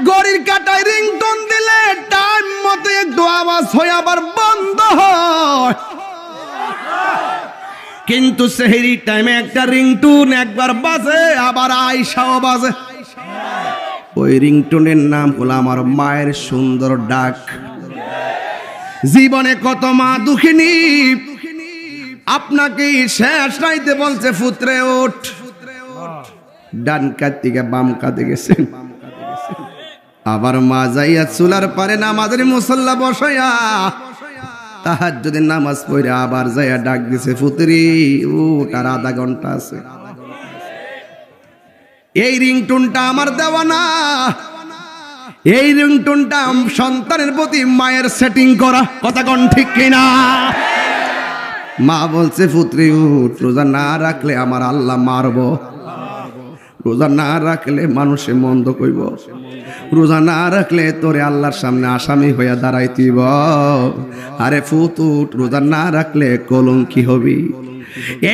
ঘড়ির কাঁটায় রিংটোন দিলে টাইম মতো একটু আওয়াজ হয়ে আবার বন্ধ হয়, কিন্তু সেহরি টাইমে একটা রিংটোন একবার বাজে আবার আয়শাও বাজে। ওই রিংটোনের নাম হলো আমার মায়ের সুন্দর ডাক। জীবনে কত মা দুঃখিনী আপনাকে শেষ রাইতে বলছে পুত্রে ওঠ, ডান কাত থেকে বাম কাতে গেছেন, আবার মা যাইয়া চুলার পারে নামাজের মুসল্লা বসাইয়া তাহাজ্জুদের নামাজ পড়ে আবার যাইয়া ডাক দিছে পুত্রি ওঠ, আর আধা ঘন্টা আছে। এই রিংটোনটা আমার দেওয়া না, এই রিংটোনটা সন্তানের প্রতি মায়ের সেটিং করা, কথা কোন ঠিক কিনা? মা বলছে পুত্রি উঠ, রোজা না রাখলে আমার আল্লাহ মারব, রোজা না রাখলে মানুষে মন্দ কইব, রোজা না রাখলে তোরে আল্লাহর সামনে আসামি হইয়া দাঁড়াইতিব। আরে ফুত উঠ, রোজা না রাখলে কলঙ্কি হবি।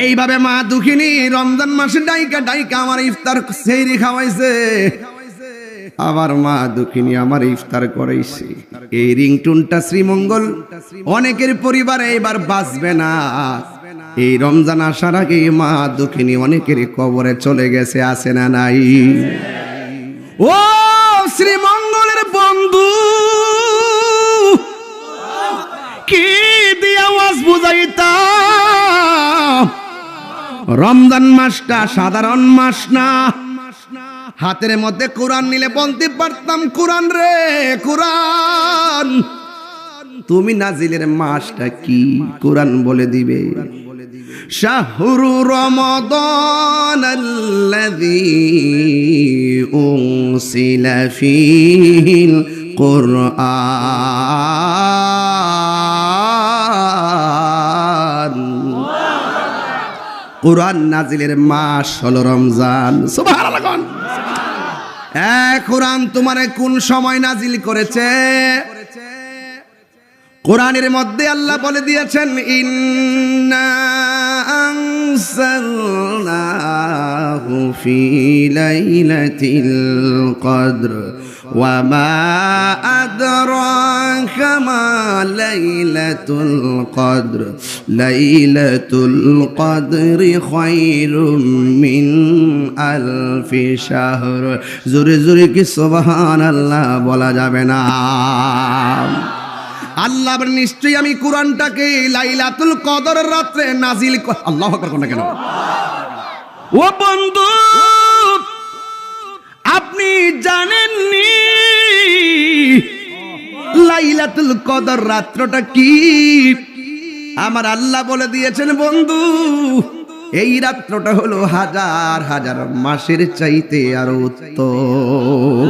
এইভাবে মা দুঃখিনী রমজান মাসে ডাইকা ডাইকা আমার ইফতার সেহরি খাওয়াইছে, আবার মা দুঃখিনী আমার ইফতার করাইছে। এই রিংটোনটা শ্রীমঙ্গল অনেকের পরিবারে এবার বাঁচবে না। এই রমজান আসার আগে মা দুঃখিনী অনেকের কবরে চলে গেছে, আছে না নাই? ও শ্রীমঙ্গলের বন্ধু, কি দিয়ে আওয়াজ বুঝাইতাম, রমজান মাসটা সাধারণ মাস না। হাতের মধ্যে কোরআন নিলে বলতে পারতাম কোরআন রে কোরআন, তুমি নাজিলের মাসটা কি কোরআন বলে দিবে। শাহরু রমাদানাল্লাযী উনসিলা ফীহিল কুরআন, কোরআন নাজিলের মাস হলো রমজান। সুবহানাল্লাহ। কোরআন তোমারে কোন সময় নাজিল করেছে? কোরআনের মধ্যে আল্লাহ বলে দিয়েছেন ইন্না আনসালনাহু ফি লাইলাতিল কদর ওয়া মা আদরাকা মা লাইলাতুল কদর লাইলাতুল কদরি খায়রুম মিন আলফি শাহর। জোরে জোরে কি সুবহানাল্লাহ বলা যাবে না? আল্লাহ নিশ্চয়ই আমি কোরআনটাকে লাইলাতুল কদরের রাতে নাজিল। আল্লাহু আকবার কোন কেন? ও বন্ধু আপনি জানেননি লাইলাতুল কদর রাতটা কি? আমার আল্লাহ বলে দিয়েছেন বন্ধু, এই রাতটা হলো হাজার হাজার মাসের চাইতে আরো উত্তম।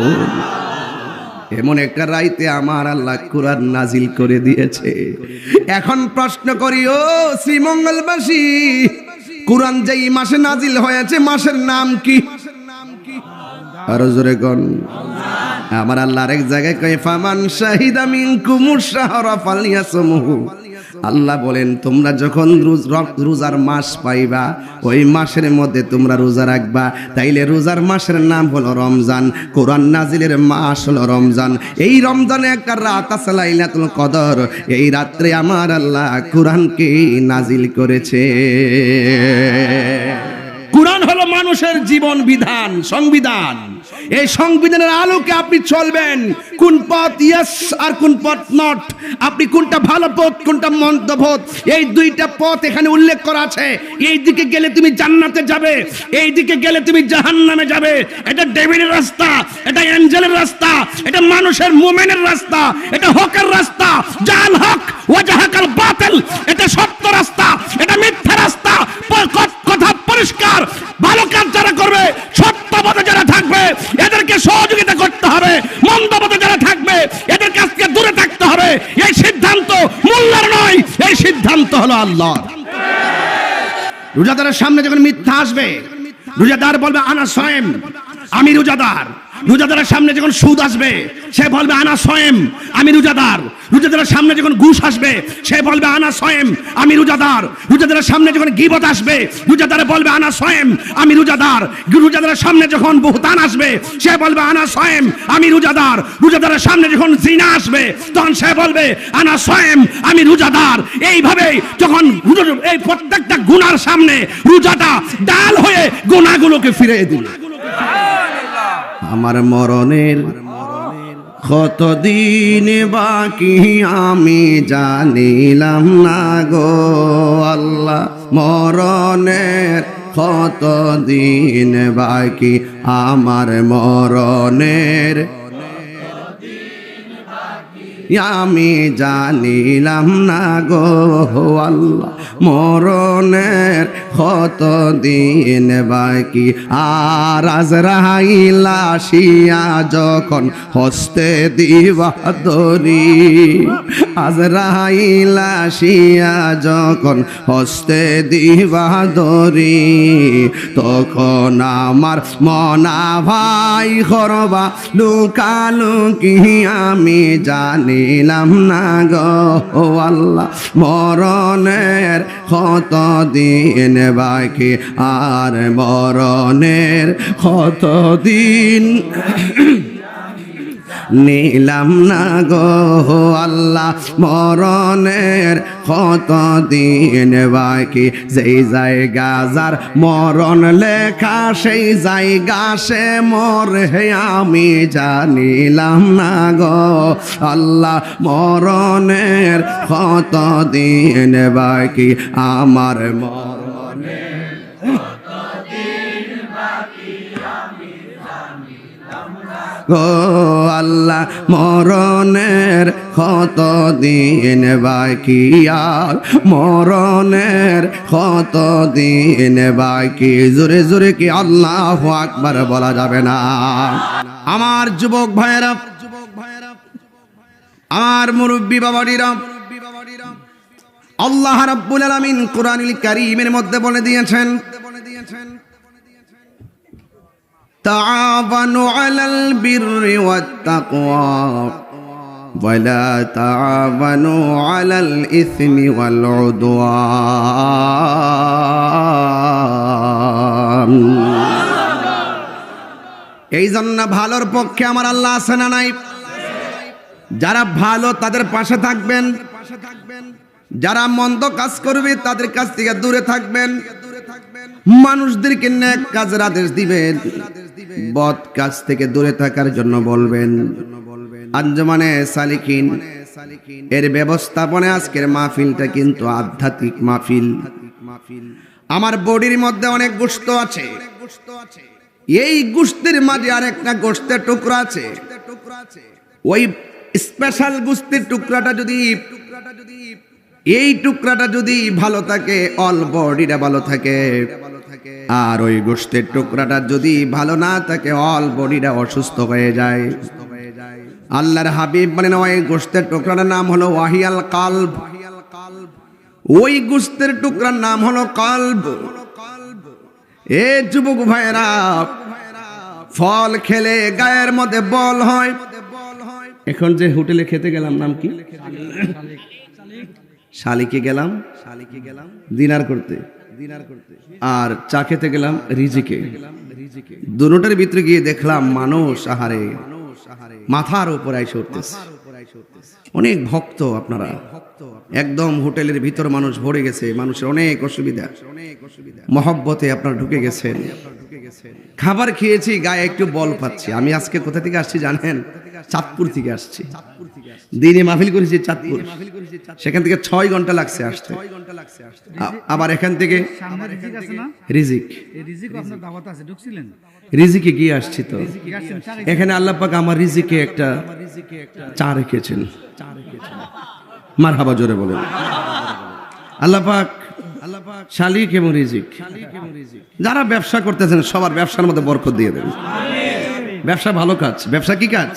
এমন একটা রাইতে আমার আল্লাহ কোরআন নাজিল করে দিয়েছে। এখন প্রশ্ন করি ও শ্রীমঙ্গলবাসী, কোরআন যেই মাসে নাজিল হয়েছে মাসের নাম কি? আরো জোরে কোন? আমার আল্লাহ আরেক জায়গায় কয় ফামান শাহিদা মিনকুমুশ শাহরা ফালইয়াসমহু। আল্লাহ বলেন তোমরা যখন রোজার মাস পাইবা ওই মাসের মধ্যে তোমরা রোজা রাখবা। তাইলে রোজার মাসের নাম হলো রমজান, কোরআন নাজিলের মাস হলো রমজান। এই রমজানে একটা রাত আছে লাইলাতুল কদর, এই রাত্রে আমার আল্লাহ কোরআনকে নাজিল করেছে। কোরআন হলো মানুষের জীবন বিধান, সংবিধান। এই সংবিধানের আলোকে আপনি চলবেন। কোন পথ ইয়েস আর কোন পথ নট, আপনি কোনটা ভালো পথ কোনটা মন্দ পথ, এই দুইটা পথ এখানে উল্লেখ করা আছে। এই দিকে গেলে তুমি জান্নাতে যাবে, এই দিকে গেলে তুমি জাহান্নামে যাবে। এটা ডেভিলের রাস্তা, এটা অ্যাঞ্জেলের রাস্তা, এটা মানুষের মুমিনের রাস্তা, এটা হকের রাস্তা। জাল হক ওয়াজাহাকাল বাতিল, এটা সত্য রাস্তা, এটা মিথ্যা রাস্তা। কথা পরিষ্কার। ভালো কাজ যারা করবে, সত্য পথে যারা থাকবে, এদেরকে সহযোগিতা করতে হবে। মন্দ পথে যারা থাকবে এদের কাছ থেকে দূরে থাকতে হবে। এই সিদ্ধান্ত মোল্লার নয়, এই সিদ্ধান্ত হলো আল্লাহর। রোজাদারের সামনে যখন মিথ্যা আসবে, রোজাদার বলবে আনা সায়েম, আমি রোজাদার। রোজাদারের সামনে যখন সুদ আসবে সে বলবে আনা সয়েম, আমি রোজাদার। রোজাদারের সামনে যখন ঘুষ আসবে সে বলবে আনা সয়েম, আমি রোজাদার। রোজাদারের সামনে যখন গীবত আসবে রোজাদার বলবে আনা সয়েম, আমি রোজাদার। রোজাদারের সামনে যখন বুহতান আসবে সে বলবে আনা সয়েম, আমি রোজাদার। রোজাদারের সামনে যখন জিনা আসবে তখন সে বলবে আনা সয়েম, আমি রোজাদার। এইভাবে যখন এই প্রত্যেকটা গুনার সামনে রোজাটা ডাল হয়ে গুনাহগুলোকে ফিরিয়ে দিল। আমার মরণের কতদিন বাকি আমি জানিলাম না গো আল্লাহ, মরণের কতদিন বাকি আমার মরণের আমি জানিলাম না গো আল্লাহ, মরণের কতদিন বাকি। আর আজরাইল আসিয়া যখন হস্তে দিবা দড়ি, আজরাইল আসিয়া যখন হস্তে দিবা দড়ি, তখন আমার মনা ভাই করবা লুকালুকি আমি জানিলাম না গো আল্লাহ, মরণের কতদিন বাকি আর মরণের কতদিন নিলাম না গো আল্লাহ, মরণের কতদিন বাকি। যেই জায়গা যার মরণ লেখা সেই জায়গা সে মরে আমি জানিলাম না গো আল্লাহ, মরণের কতদিন বাকি আমার মরণের গো আল্লাহ, মরণের কতদিন বাকি আর মরণের কতদিন বাকি। জোরে জোরে কি আল্লাহু আকবার বলা যাবে না? আমার যুবক ভাইয়েরা, আমার মুরব্বী বাবাজিরা, আল্লাহ রাব্বুল আলামিন কোরআনুল কারীমের মধ্যে বলে দিয়েছেন, তাআওয়ানু আলাল বিররি ওয়াত তাকওয়া ওয়ালা তাআওয়ানু আলাল ইসমি ওয়াল উদওয়ান। এই জন্য ভালোর পক্ষে আমার আল্লাহ আছে না নাই? যারা ভালো তাদের পাশে থাকবেন, যারা মন্দ কাজ করবে তাদের কাছ থেকে দূরে থাকবেন, মানুষদেরকে নেক কাজের আদেশ দিবেন, বদ কাজ থেকে দূরে থাকার জন্য বলবেন। আঞ্জুমানে সালিকিন এর ব্যবস্থাপনায় আজকের মাহফিলটা কিন্তু আধ্যাত্মিক মাহফিল। আমার বডির মধ্যে অনেক গোশত আছে, এই গোশতের মাঝে আরেকটা গোশতের টুকরা আছে। ওই স্পেশাল গোশতের টুকরাটা যদি, এই টুকরাটা যদি ভালো থাকে অল বডিটা ভালো থাকে, আর ওই গোশতের টুকরাটা যদি ভালো না থাকে অল বডিটা অসুস্থ হয়ে যায়। আল্লাহর হাবিব বলেন ওই গোশতের টুকরাটার নাম হলো ওয়াহিয়াল কালব, ওই গোশতের টুকরার নাম হলো কালব। এ যুবক ভাইরা, ফল খেলে গায়ের মধ্যে বল হয়। এখন যে হোটেলে খেতে গেলাম নাম কি? শালিকে গেলাম ডিনার করতে, আর চা খেতে গেলাম রিজিকে। দুটোটার ভিতরে গিয়ে দেখলাম মানুষ আহারে মাথার উপর এসে উঠতেছে। অনেক ভক্ত আপনারা, একদম হোটেলের ভিতর মানুষ ভরে গেছে, মানুষের অনেক অসুবিধা, মহব্বতে আপনারা ঢুকে গেছেন। খাবার খেয়েছি, গায়ে একটু বল পাচ্ছি। আমি আজকে কোথা থেকে আসছি জানেন? চাঁদপুর থেকে আসছি। দিনে মাহফিল করেছি চাঁদপুর, সেখান থেকে 6 ঘন্টা লাগছে আসতে। আবার এখান থেকে রিজিকে গিয়ে আসছি। তো এখানে আল্লাহ পাক আমার রিজিকে একটা চা রেখেছেন। মারহাবা জোরে বলেন। আল্লাহ পাক শালিক এবং রিজিক, যারা ব্যবসা করতেছেন সবার ব্যবসার মধ্যে বরকত দিয়ে দেন। ব্যবসা ভালো কাজ। ব্যবসা কি কাজ?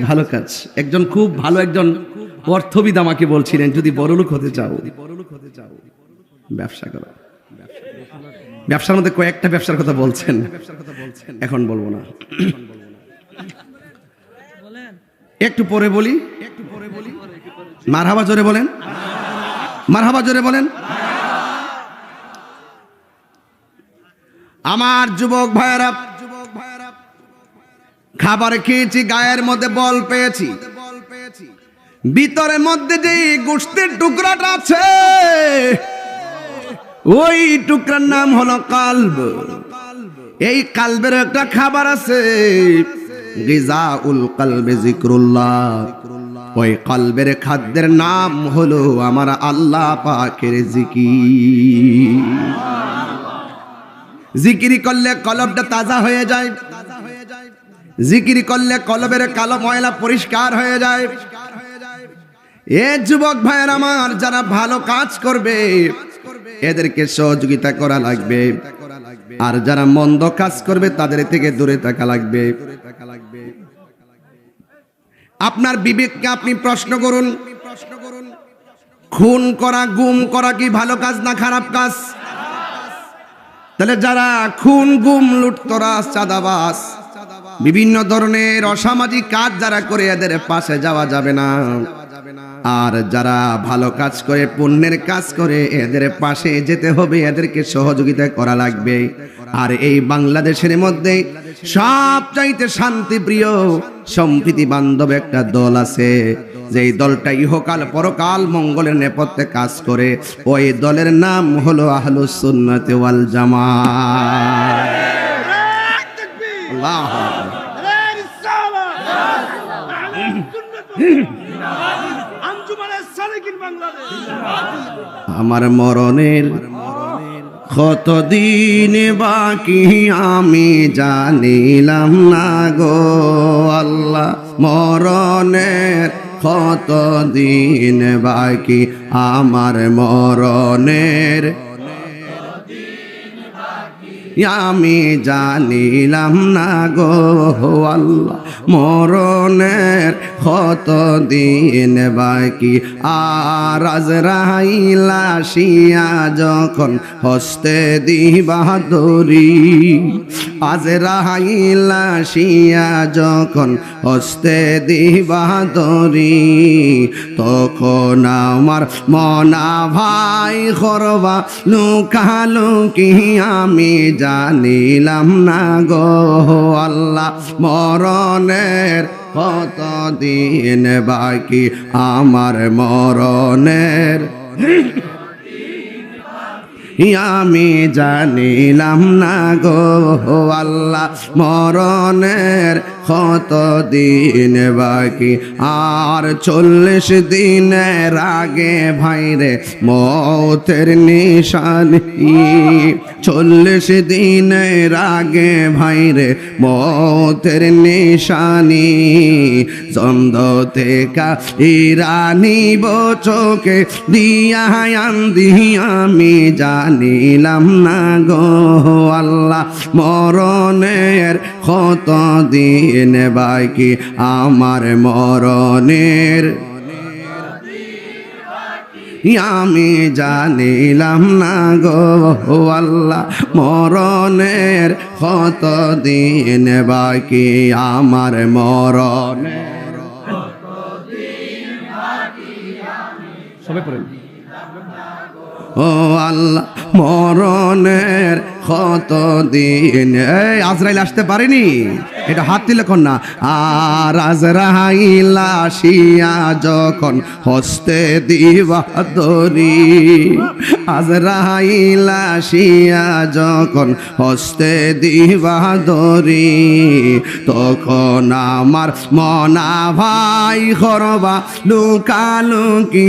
ভালো কাজ। একজন খুব ভালো একজন অর্থবিদ আমাকে বলছিলেন, যদি বড়লোক হতে চাও ব্যবসা করো। ব্যবসার মধ্যে কয়েকটা ব্যবসার কথা বলছেন, এখন বলবো না। একটু পরে বলি, মারহাবা জোরে বলেন, মারহাবা জোরে বলেন। আমার যুবক ভাইয়েরা, খাবার খেয়েছি, গায়ের মধ্যে বল পেয়েছি, ভিতরের মধ্যে যে গোশতের টুকরাটা আছে ওই টুকরার নাম হলো কালব। এই কালবের একটা খাবার আছে, গিজাউল কালবে যিকরুল্লাহ। ওই কালবের খাদ্যের নাম হলো আমার আল্লাহ পাকের জিকির। জিকির করলে কলবটা তাজা হয়ে যায়, জিকির করলে কলবের কালো ময়লা পরিষ্কার হয়ে যায়। এ যুবক ভাইয়ের আমার, যারা ভালো কাজ করবে এদেরকে সহযোগিতা করা লাগবে, আর যারা মন্দ কাজ করবে তাদের থেকে দূরে থাকা লাগবে। আপনার বিবেককে আপনি প্রশ্ন করুন, খুন করা, গুম করা কি ভালো কাজ না খারাপ কাজ? তাহলে যারা খুন, গুম, লুটতরাজ, চাঁদাবাজ, বিভিন্ন ধরনের অসামাজিক কাজ যারা করে এদের পাশে যাওয়া যাবে না। আর যারা ভালো কাজ করে, পুণ্যের কাজ করে, এদের পাশে যেতে হবে, এদেরকে সহযোগিতা করা লাগবে। আর এই বাংলাদেশের মধ্যে সবচাইতে শান্তিপ্রিয়, সম্প্রীতি বান্ধব একটা দল আছে, যেই দলটা ইহকাল পরকাল মঙ্গলের নেপথ্যে কাজ করে। ওই দলের নাম হলো আহলুস সুন্নাত ওয়াল জামাত। আল্লাহু আমার মরণের কতদিন বাকি আমি জানিলাম না গো আল্লাহ, মরণের কতদিন বাকি আমার মরণের আমি জানিলাম না গো আল্লাহ, মরণের কতদিন বাকি। আর আজরাইল আসিয়া যখন হস্তে দিবা দড়ি, আজরাইল আসিয়া যখন হস্তে দিবা দড়ি, তখন আমার মনা ভাই করবা লুকালুকি আমি জানিলাম না গো আল্লাহ, মরণের কতদিন বাকি আমার মরণের আমি জানিলাম না গো আল্লাহ, মরণের কতদিন বাকি। আর 40 দিনের আগে ভাইরে মৌতের নিশানি, 40 দিনের আগে ভাইরে মৌতের নিশানি, চন্দ থেকে ইরানি চোখে দিয়া আন্দি আমি জানিলাম না গো আল্লাহ, মরণের কতদিন বাকি আমার মরণের আমি জানিলাম না গো আল্লাহ, মরণের কতদিন বাকি আমার মরণের। সবাই পড়েন, ও আল্লাহ মরণের কতদিন। এই আজরাইল আসতে পারেনি, এটা হাত দিলে কোন না। আর আজরাইল আসিয়া যখন হস্তে দিবা দড়ি, আজরাইল আসিয়া যখন হস্তে দিবা দড়ি, তখন আমার মনা ভাই করবা লুকালুকি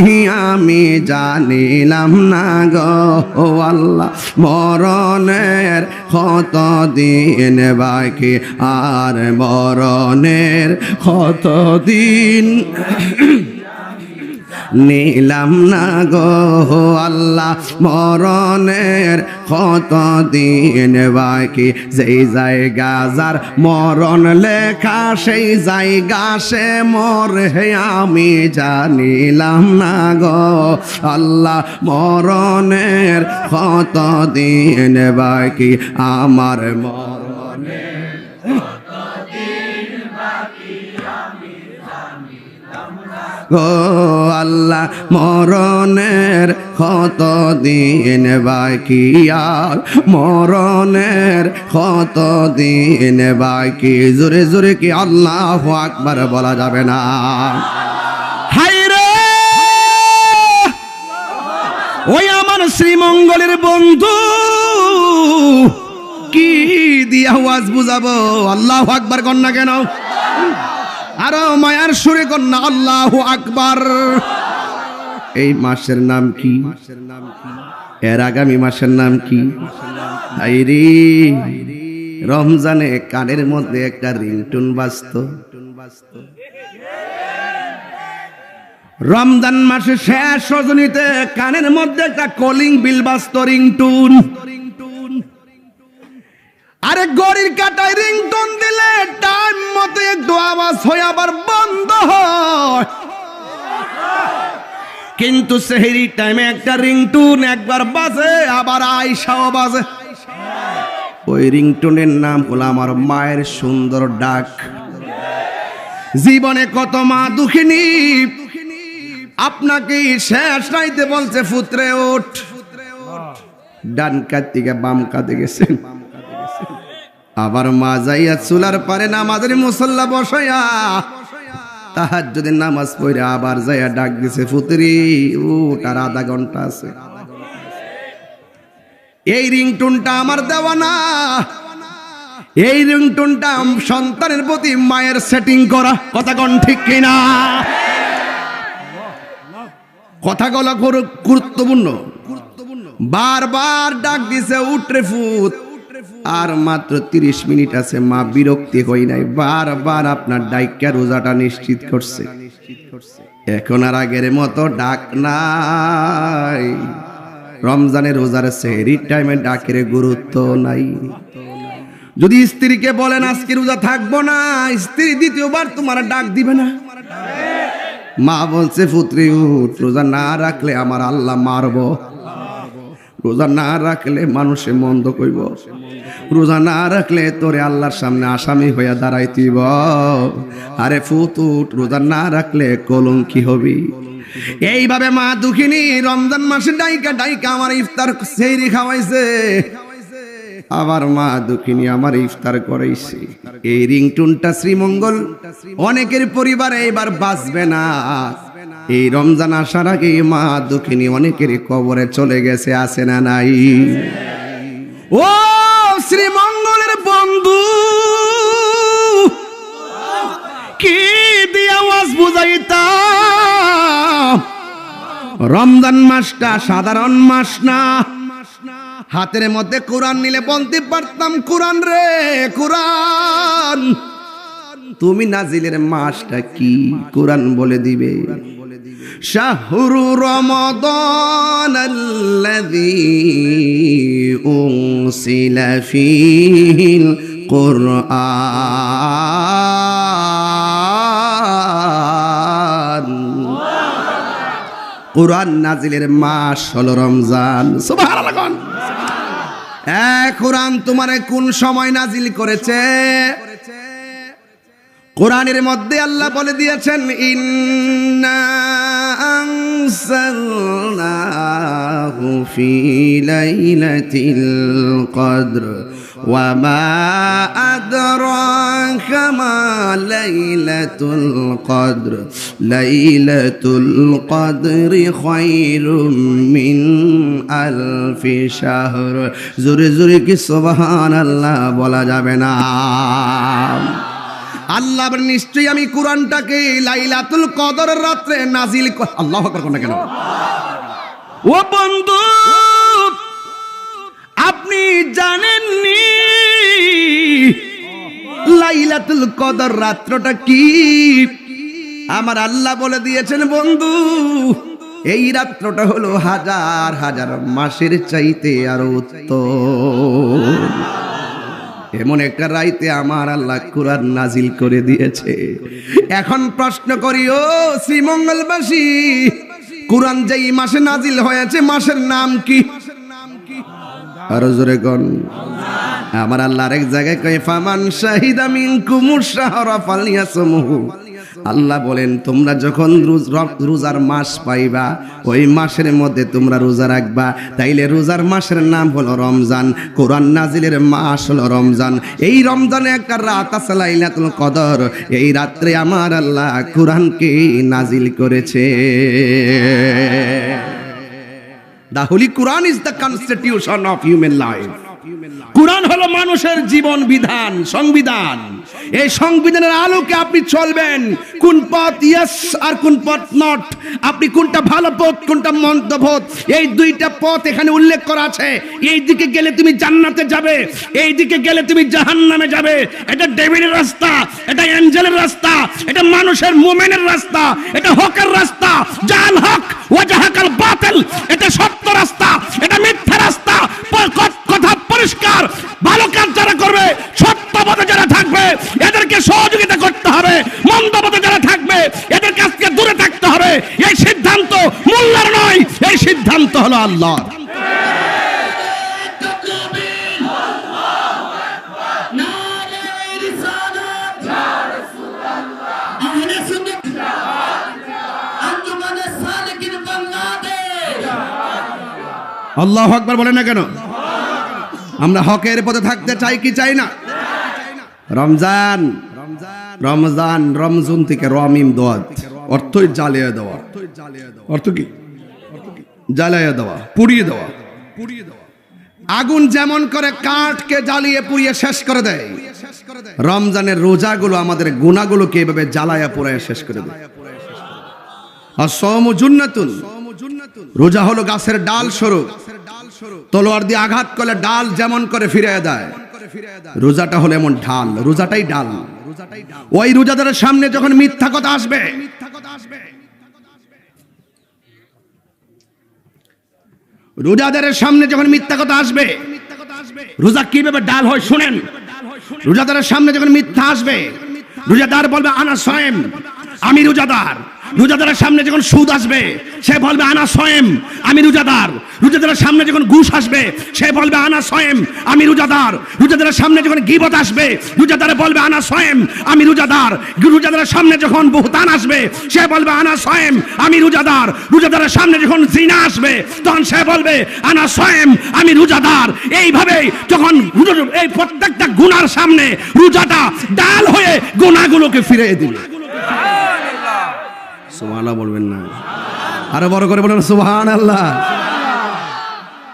আমি জানিলাম না গো আল্লাহ, মরণের কতদিন বাকি আর মরণের কতদিন নিলাম না গো আল্লাহ, মরণের কতদিন বাকি। যেই জায়গা যার মরণ লেখা সেই জায়গা সে মরে আমি জানিলাম না গো আল্লাহ, মরণের কতদিন বাকি আমার মরণের ও আল্লাহ মরণের কত দিন বাকি আর মরণের কত দিন বাকি জোরে জোরে কি আল্লাহু আকবার বলা যাবে না হায়রে ওই আমার শ্রীমঙ্গলের বন্ধু কি দিয়া আওয়াজ বুঝাবো আল্লাহু আকবার কর না কেন আরো মায়ার সুরে কর না আল্লাহু আকবার এই মাসের নাম কি এর আগামী মাসের নাম কি হায়রে রমজানে কানের মধ্যে একটা রিংটোন বাজতো রমজান মাসে শেষ রজনীতে কানের মধ্যে একটা কলিং বিল বাজতো রিংটোন আরে গড়ির কাটায় রিংটোন দিলে টাইম মতো একটু আওয়াজ হয়ে আবার বন্ধ হয় কিন্তু সেহরি টাইমে একটা রিংটোন একবার বাজে আবার আয়শাও বাজে ওই রিংটোনের নাম হলো আমার মায়ের সুন্দর ডাক জীবনে কত মা দুঃখিনী আপনাকে শেষ রাইতে বলছে ফুতরে ওঠ ডান কাত থেকে বাম কাতে গেছেন আবার মা যাইয়া চুলার পারে নামাজের মুসল্লা বসাইয়া তাহাজ্জুদের নামাজ পড়ে আবার যাইয়া ডাক দিছে ফুতরি ওঠ আর আধা ঘন্টা আছে এই রিংটোনটা আমার দেওয়া না এই রিংটোনটা সন্তানের প্রতি মায়ের সেটিং করা কথা কোন ঠিক কিনা কথাগুলো গুরুত্বপূর্ণ বারবার ডাক দিছে উঠরে ফুত আর মাত্র 30 মিনিট আছে মা বিরক্তি হই নাই বারবার আপনার ডাইকা রোজাটা নিশ্চিত করছে এখন আর আগের মতো ডাক নাই রমজানের রোজার সেহরির টাইমে ডাকের গুরুত্ব নাই যদি স্ত্রীকে বলেন আজকে রোজা থাকবো না স্ত্রী দ্বিতীয়বার তোমার ডাক দিবে না মা বলছে পুত্রী উঠ রোজা না রাখলে আমার আল্লাহ মারবো রোজা না রাখলে মানুষে মন্দ কইব রোজা না রাখলে তোরে আল্লাহর সামনে আসামি হইয়া দাঁড়াইতিব আরে ফুত উঠ রোজা না রাখলে কলঙ্কি হবি এইভাবে মা দুঃখিনী রমজান মাসে ডাইকা ডাইকা আমার ইফতার সেহরি খাওয়াইছে আবার মা দুঃখিনী আমার ইফতার করাইছে এই রিংটোনটা শ্রীমঙ্গল অনেকের পরিবারে এবার বাঁচবে না এই রমজান আসার আগে মা দুঃখিনী অনেকের কবরে চলে গেছে আছে না নাই ও শ্রীমঙ্গলের বন্ধু কি দিয়ে আওয়াজ বুঝাইতাম রমজান মাসটা সাধারণ মাস না হাতের মধ্যে কোরআন নিলে বলতে পারতাম কোরআন রে কোরআন তুমি নাজিলের মাসটা কি কোরআন বলে দিবে শাহরু রমাদানাল্লাযী উনসিলা ফীহিল কুরআন কোরআন নাজিলের মাস হলো রমজান সুবহানাল্লাহ কোরআন তোমারে কোন সময় নাজিল করেছে কোরআনের মধ্যে আল্লাহ বলে দিয়েছেন ইন্না আনসালনাহু ফি লাইলাতিল কদর ওয়া মা আদরাকা মা লাইলাতুল কদর লাইলাতুল কদরি খায়রুম মিন আলফি শাহর জোরে জোরে কি সুবহানাল্লাহ বলা যাবে না আল্লাহ নিশ্চয়ই আমি কোরআনটাকে লাইলাতুল কদরের রাতে নাজিল আল্লাহু আকবার কোন কেন ও বন্ধু আপনি জানেননি লাইলাতুল কদর রাতটা কি আমার আল্লাহ বলে দিয়েছেন বন্ধু এই রাতটা হলো হাজার হাজার মাসের চাইতে আরো উত্তম এমন একটা রাইতে আমার আল্লাহ কোরআন নাজিল করে দিয়েছে এখন প্রশ্ন করি ও শ্রীমঙ্গলবাসী কোরআন যেই মাসে নাজিল হয়েছে মাসের নাম কি আরো জোরে কোন আমার আল্লাহ আরেক জায়গায় কয় ফামান শাহিদা মিনকুমুশ শাহরা ফালিয়াসমহু। আল্লাহ বলেন তোমরা যখন রোজার মাস পাইবা ওই মাসের মধ্যে তোমরা রোজা রাখবা। তাইলে রোজার মাসের নাম হলো রমজান, কোরআন নাজিলের মাস হলো রমজান। এই রমজানে একটা রাত আছে লাইলাতুল কদর, এই রাত্রে আমার আল্লাহ কোরআনকে নাজিল করেছে। The Holy Quran is the constitution of human life. কুরআন হলো মানুষের জীবন বিধান, সংবিধান। এই সংবিধানের আলোকে আপনি চলবেন। কোন পথ ইয়েস আর কোন পথ নট, আপনি কোনটা ভালো পথ কোনটা মন্দ পথ, এই দুইটা পথ এখানে উল্লেখ করা আছে। এই দিকে গেলে তুমি জান্নাতে যাবে, এই দিকে গেলে তুমি জাহান্নামে যাবে। এটা ডেভিলের রাস্তা, এটা অ্যাঞ্জেলের রাস্তা, এটা মানুষের মুমিনের রাস্তা, এটা হকের রাস্তা। জাল হক ওয়াজাহাকাল বাতিল, এটা সত্য রাস্তা, এটা মিথ্যা রাস্তা। কথা পরিষ্কার। ভালো কাজ যারা করবে, সত্য পথে যারা থাকবে, এদেরকে সহযোগিতা করতে হবে। মন্দ পথে যারা থাকবে, এদের কাছ থেকে দূরে থাকতে হবে। এই সিদ্ধান্ত মোল্লার নয়, এই সিদ্ধান্ত হলো আল্লাহর। আল্লাহু আকবার বলেন না কেন? আমরা হকের পথে থাকতে চাই কি চাই না? রমজান, রমজান, রমজুন থেকে রমিম দোয়াত, অর্থই জ্বালিয়ে দেওয়া। অর্থ কি? জ্বালিয়ে দেওয়া, পুড়িয়ে দেওয়া। আগুন যেমন করে কাঠকে জ্বালিয়ে পুড়িয়ে শেষ করে দেয়, রমজানের রোজাগুলো আমাদের গুনাহগুলোকে এভাবে জ্বালায়া পুড়ায় শেষ করে দেয়। আসসামু জুন্নাতুন, রোজা হলো গাছের ডাল স্বরূপ। তলোয়ার দিয়ে আঘাত করলে ডাল যেমন করে ফিরে দেয়, রোজাটা হলো এমন ঢাল, রোজাটাই ডাল। ওই রোজাদারের সামনে যখন মিথ্যা কথা আসবে, রোজাদারের সামনে যখন মিথ্যা কথা আসবে, রোজা কিভাবে ডাল হয় শুনেন। রোজাদারের সামনে যখন মিথ্যা আসবে, রোজাদার বলবে আনা সায়েম, আমি রোজাদার। রোজাদারের সামনে যখন সুদ আসবে, সে বলবে আনা সায়েম, আমি রোজাদার। রোজাদারের সামনে যখন ঘুষ আসবে, সে বলবে আনা সায়েম, আমি রোজাদার। রোজাদারের সামনে যখন গীবত আসবে, রোজাদার বলবে আনা সায়েম, আমি রোজাদার। রোজাদারের সামনে যখন বুহতান আসবে, সে বলবে আনা সায়েম, আমি রোজাদার। রোজাদারের সামনে যখন জিনা আসবে, তখন সে বলবে আনা সায়েম, আমি রোজাদার। এইভাবে যখন এই প্রত্যেকটা গুনার সামনে রোজাটা ডাল হয়ে গুনাহগুলোকে ফিরিয়ে দিবে। সুবহানাল্লাহ বলবেন না? আরো বড় করে বলেন সুবহানাল্লাহ।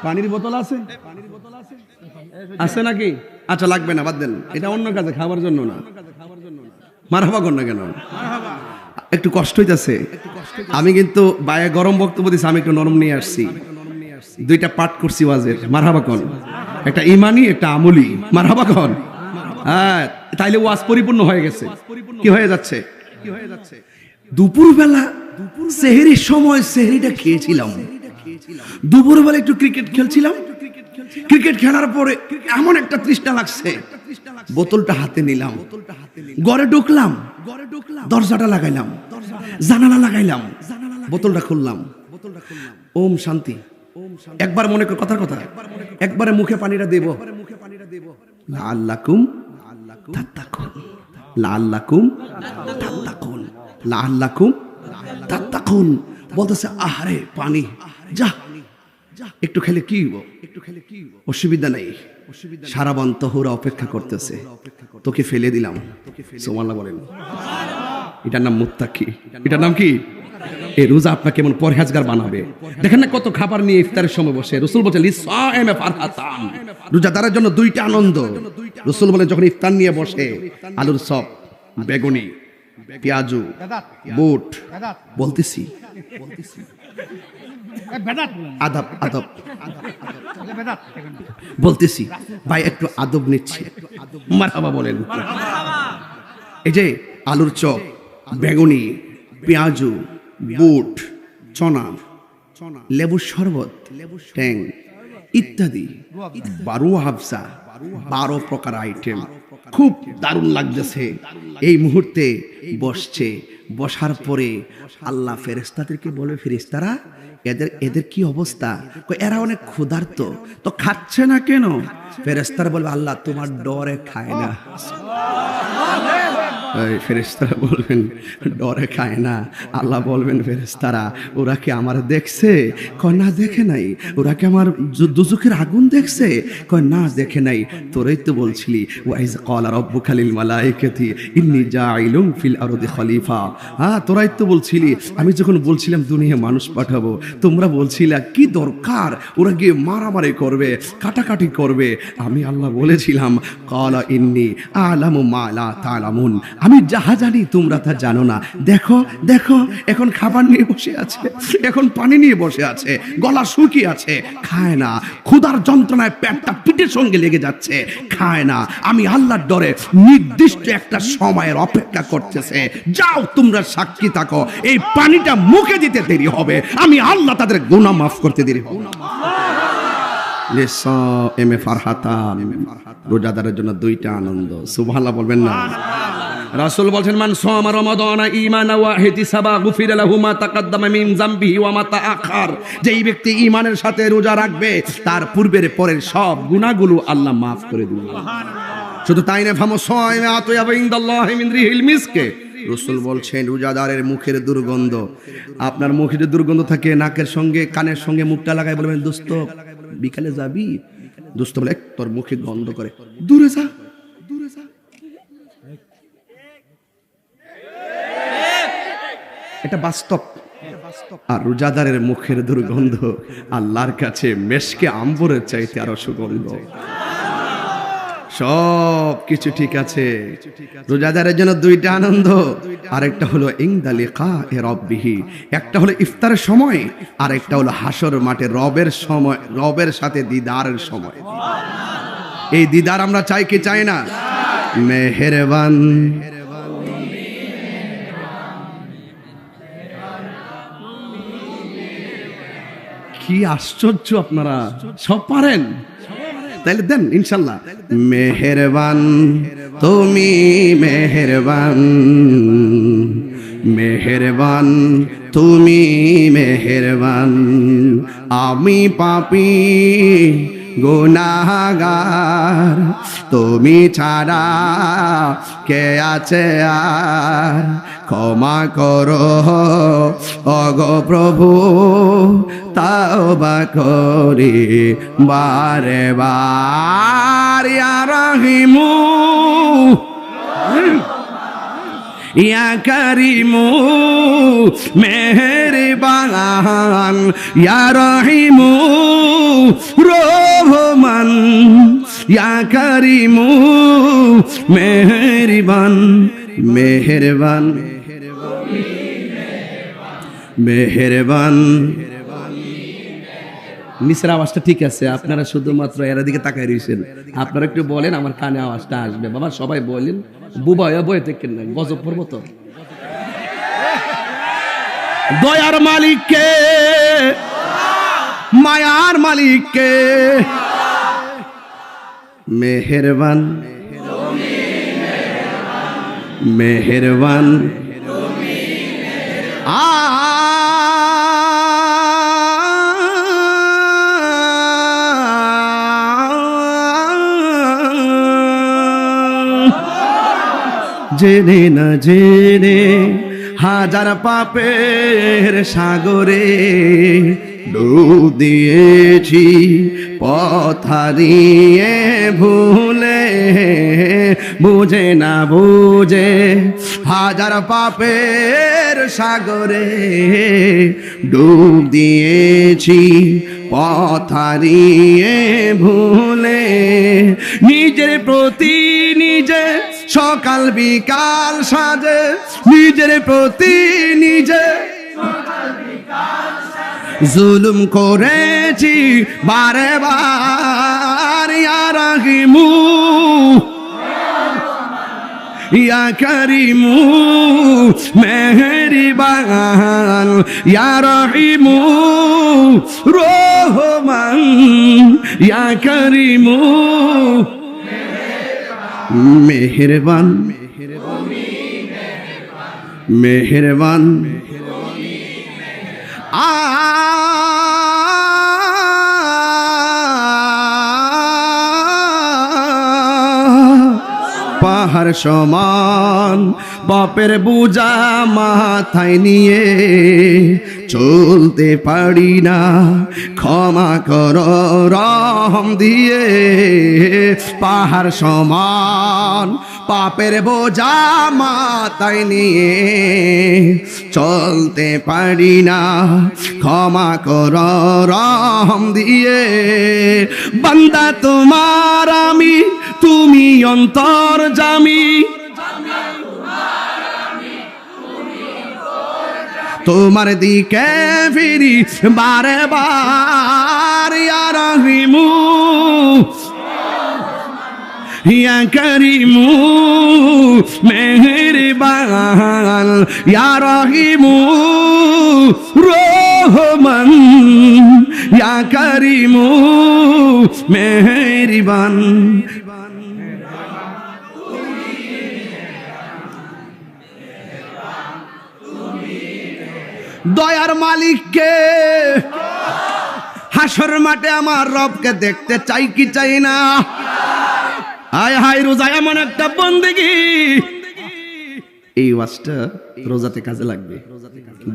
পানির বোতল আছে? আছে নাকি? আচ্ছা লাগবে না, বাদ দেন, এটা অন্য কাজে, খাবার জন্য না। মারহাবা কর না কেন? একটু কষ্ট হইতাছে। আমি কিন্তু বায়ে গরম বক্তব্য দিছি, আমি একটু নরম নিয়ে আসছি। দুইটা পাঠ করছি ওয়াজের। মারহাবা কর, একটা ইমানি একটা আমলি। মারহাবা কর। হ্যাঁ, তাইলে ওয়াজ পরিপূর্ণ হয়ে গেছে। কি হয়ে যাচ্ছে? দুপুরবেলা সেহরির সময় সেহরিটা খেয়েছিলাম। দুপুরবেলা একটু ক্রিকেট খেলছিলাম। ক্রিকেট খেলার পরে এমন একটা তৃষ্ণা লাগছে, বোতলটা হাতে নিলাম, ঘরে ঢুকলাম, দরজাটা লাগাইলাম, জানালা লাগাইলাম, বোতলটা খুললাম, ওম শান্তি। একবার মনে কর কথার কথা, একবারে মুখে পানিটা দেব, লাআল্লাকুম তাত্তাকুন, লাআল্লাকুম তাত্তাকুন, লাআল্লাকুম তাত্তাকুন। বলতেছে আহারে পানি, যা একটু খেলে কি হইব, অসুবিধা নেই। সারাবান তহুরা অপেক্ষা করতেছে, তোকে ফেলে দিলাম। সুবহানাল্লাহ বলেন। এটার নাম মুত্তাকি। এটার নাম কি? এই রোজা আপনাকে কেমন পরহেজগার বানাবে। দেখেন না কত খাবার নিয়ে ইফতারের সময় বসে। রাসূল বলেন লিসায়েমে ফারহাতান, রোজাদারের জন্য দুইটা আনন্দ। রাসূল বলেন যখন ইফতার নিয়ে বসে, আলুর চপ, বেগুনি, পেঁয়াজু, বুট, বলতেছি আদব আদব বলতেছি, ভাই একটু আদব নিচ্ছি। মারহাবা বলেন। এই যে আলুর চপ, বেগুনি, পেঁয়াজু, বুট, চনা, লেবুর শরবত, ট্যাং ইত্যাদি 12 হাফসা, 12 প্রকার আইটেম। খুব দারুণ লাগতেছে। এই মুহূর্তে বসছে, বসার পরে আল্লাহ ফেরেশতাদেরকে বলবে, ফেরেশতারা এদের কি অবস্থা? এরা অনেক ক্ষুধার্ত, তো খাচ্ছে না কেন? ফেরেশতারা বলবে, আল্লাহ তোমার ডরে খায় না। ফেরেশতারা বলবেন, ডরে খায় না। আল্লাহ বলবেন, ফেরেশতারা ওরা কি আমার দেখছে? কয় না, দেখে নাই। ওরা কি আমার দুজকের আগুন দেখছে? কয় না, দেখে নাই। তোরাই তো বলছিলি, ওয়াইজ ক্বালা রাব্বুকা লিল মালাইকাতি ইন্নী জাইলুন ফিল আরদি খলিফা। হ্যাঁ, তোরাই তো বলছিলি, আমি যখন বলছিলাম দুনিয়া মানুষ পাঠাবো, তোমরা বলছিলা কি দরকার, ওরা গিয়ে মারামারি করবে, কাটাকাটি করবে। আমি আল্লাহ বলেছিলাম, ক্বালা ইন্নী আ'লামু মা লা তা'লামুন, আমি যাহা জানি তোমরা তা জানো না। দেখো দেখো, এখন খাবার নিয়ে বসে আছে, এখন পানি নিয়ে বসে আছে, গলা শুকিয়ে আছে, খায় না। ক্ষুধার যন্ত্রণায় পেটটা পিঠের সঙ্গে লেগে যাচ্ছে, খায় না। আমি আল্লাহর ডরে নির্দিষ্ট একটা সময়ের অপেক্ষা করতেছে। যাও, তোমরা সাক্ষী থাকো, এই পানিটা মুখে দিতে দেরি হবে, আমি আল্লাহ তাদের গুনাহ মাফ করতে দেরি হবে। রোজাদারের জন্য দুইটা আনন্দ। সুবহানাল্লাহ বলবেন না? রাসূল বলেন, মান সামা রমাদান ঈমানান ওয়া ইহতিসাবা গুফিরা লাহু মা তাকাদ্দামা মিন যামবিহি ওয়া মা তাআখার। যেই ব্যক্তি ঈমানের সাথে রোজা রাখবে, তার পূর্বের পরের সব গুনাহগুলো আল্লাহ maaf করে দিবেন। শুধু তাই না, ফামু সাইমা আতয়াবা ইনদাল্লাহি মিন রিহিল মিসকে। রাসূল বলছেন, রোজাদারের মুখের দুর্গন্ধ, আপনার মুখে যে দুর্গন্ধ থাকে, নাকের সঙ্গে কানের সঙ্গে মুখটা লাগায় বলবেন, দোস্ত বিকালে যাবি? দোস্ত বলে, তোর মুখে গন্ধ করে, দূরে যা, দূরে যা। এটা বাস্তব। আর রোজাদারের মুখের দুর্গন্ধ আল্লাহর কাছে মেশকে আম্বরের চাইতে আরো সুগন্ধ। সব কিছু ঠিক আছে। রোজাদারের জন্য দুইটা আনন্দ, আরেকটা হলো ইনদা লিকায়ে রাব্বিহি, একটা হলো ইফতারের সময়, আর একটা হলো হাসর মাঠে রবের সময়, রবের সাথে দিদারের সময়। এই দিদার আমরা চাই কি চাই না? মেহেরবান কি আশ্চর্য, আপনারা সব পারেন, তাইলে দেন ইনশাল্লাহ। মেহেরবান তুমি মেহেরবান, মেহেরবান তুমি মেহেরবান, আমি পাপী গুনাহগার, তুমি ছাড়া কে আছে আর, ক্ষমা করো ওগো প্রভু, তাওবা করি বারে বার। ইয়া রহিমু ইয়া করিমু মেহেরবান, ইয়া রহিমু রহমান, ইয়া করিমু মেহেরবান, মেহেরবান মেহেরবান। নিচের আওয়াজটা ঠিক আছে, আপনারা শুধুমাত্র এর দিকে তাকাই রয়েছেন। আপনারা একটু বলেন, আমার কানে আওয়াজটা আসবে। বাবা সবাই বলেন, বুবা বয়ে থেকে না, গজব পড়বো তো। দয়ার মালিককে, মায়ার মালিককে, মেহেরবান মেহেরবান। জেনে না জেনে হাজার পাপের সাগরে ডুব দিয়েছি, পথ হারিয়ে ভুলে, বুঝে না বুঝে হাজার পাপের সাগরে ডুব দিয়েছি, পথ হারিয়ে ভুলে। নিজের প্রতি নিজে সকাল বিকাল সাজে, নিজের প্রতি নিজে জুলুম করেছি বারে বার। ইয়া রহিমু ইয়া করিমু মেহেরবান, ইয়া রহিমু রহমান, ইয়া করিমু মেহেরবান মেহেরবান আ পাহাড় সমান বাপের বোঝা মাথায় নিয়ে চলতে পারি না, ক্ষমা কর রহম দিয়ে। পাহাড় সমান পাপের বোঝা মাথায় নিয়ে চলতে পারি না, ক্ষমা কর রহম দিয়ে। বান্দা তোমার আমি, তুমি অন্তর্যামী, তোমার দিকে ফিরি বারে বার। ইয়া রহিমু ইয়া করিমু মেহেরবান, ইয়া রহিমু রহমান, ইয়া করিমু মেহেরবান। দয়ার মালিককে, হাসর মাঠে আমার রবকে দেখতে চাই কি চাই না? আয় হায়, রোজা এমন একটা বন্দেগী। এই ওয়াজটা রোজাতে কাজে লাগবে,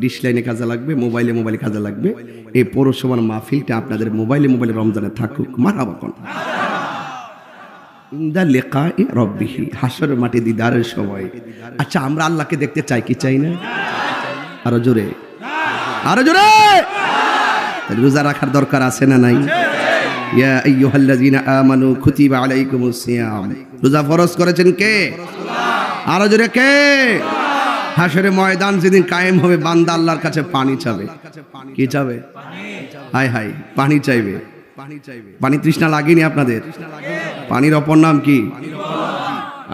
ডিশ লাইনে কাজে লাগবে, মোবাইলে কাজে লাগবে। এই পৌরসভার মাহফিলটা আপনাদের মোবাইলে রমজানে থাকুক। মারহাবা কোন ইনদা লিকাই রব্বিহি, হাসর মাঠে দিদারের সময়। আচ্ছা, আমরা আল্লাহকে দেখতে চাই কি চাই না? আরো জোরে, আরো জোরে। রোজা রাখার দরকার আছে না নাই? ইয়া আইয়ুহাল্লাযীনা আমানু কুতিবা আলাইকুমুস সিয়াম, রোজা ফরজ করেছেন কে? আরো জোরে কে? হাসরে ময়দান যেদিন কায়েম হবে, বান্দা আল্লাহর কাছে পানি চাবে। কি চাবে? হায় হায়, পানি চাইবে। পানি তৃষ্ণা লাগেনি আপনাদের? পানির অপর নাম কি?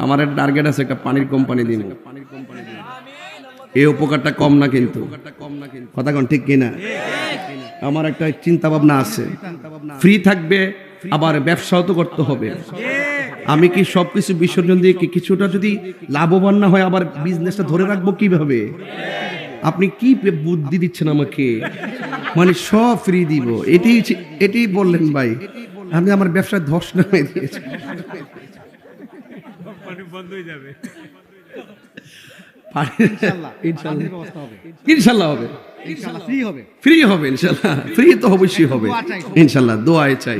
আমার একটা টার্গেট আছে, একটা পানির কোম্পানি দিব। এই উপকারটা কম না কিন্তু, কথা কোন ঠিক কিনা? আমার একটা চিন্তা ভাবনা আছে, ফ্রি থাকবে আবার ব্যবসাও তো করতে হবে। আমি কি সবকিছু বিসর্জন দিয়ে কি কিছুটা যদি লাভবান না হয় আবার বিজনেসটা ধরে রাখবো কিভাবে? আপনি কি বুদ্ধি দিচ্ছেন আমাকে? মানে সব ফ্রি দিব, এটি বললেন ভাই? আপনি আমার ব্যবসায় ধস নামে দিয়েছেন। ইনশাল্লাহ হবে, ফ্রি হবে ইনশাল্লাহ, ফ্রি তো অবশ্যই হবে ইনশাল্লাহ। দোয়াই চাই।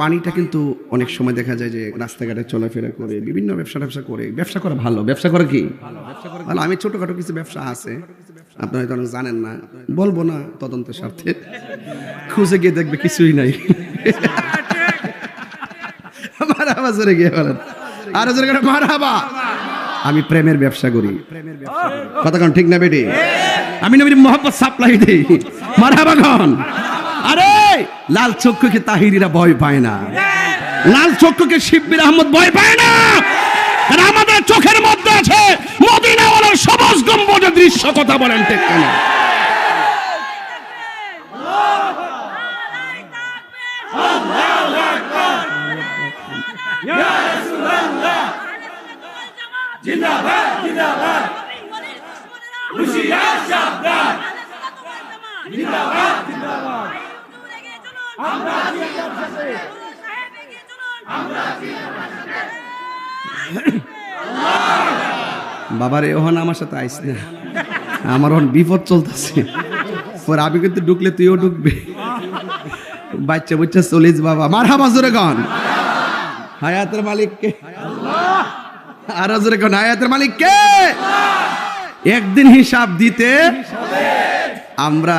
পানিটা কিন্তু অনেক সময় দেখা যায় যে রাস্তাঘাটে চলাফেরা করে বিভিন্ন ব্যবসা করে। ব্যবসা করা ভালো, ব্যবসা করা কি ভালো? আমি ছোটখাটো কিছু ব্যবসা আছে, আপনারা হয়তো অনেক জানেন না, বলবো না তদন্তের স্বার্থে। খুঁজে গিয়ে দেখবে কিছুই নাই। মারহাবা জোরে গিয়ে বলেন, আরো জোরে করে মারহাবা। আমি প্রেমের ব্যবসা করি, কথা কোন ঠিক না বেটি? আমি নবীর মোহাম্মদ সাপ্লাই দেই। মারহাবা খান। আরে লাল চক্ষুকে তাহিরিরা ভয় পায় না, লাল চক্ষুকে শিব্বির আহমদ ভয় পায় না। কারণ আমাদের চোখের মধ্যে আছে মদিনাওয়ালার সবুজ গম্বুজের দৃশ্য। কথা বলেন ঠিক কিনা? জিন্দাবাদ জিন্দাবাদ, হুশিয়ার সাবধান, জিন্দাবাদ জিন্দাবাদ, আমরা জিন্দাবাদ সাথে, আমরা জিন্দাবাদ সাথে। বাবারে ওহন আমার সাথে আইস না, আমার ওহন বিপদ চলতেছে। পর আমি কিন্তু ঢুকলে তুইও ঢুকবে, বাচ্চা বাচ্চা চলিস বাবা। মারহাবা জোরে গান। হায়াতের মালিক কে? আর জোরে গান, হায়াতের মালিক কে? একদিন হিসাব দিতে আমরা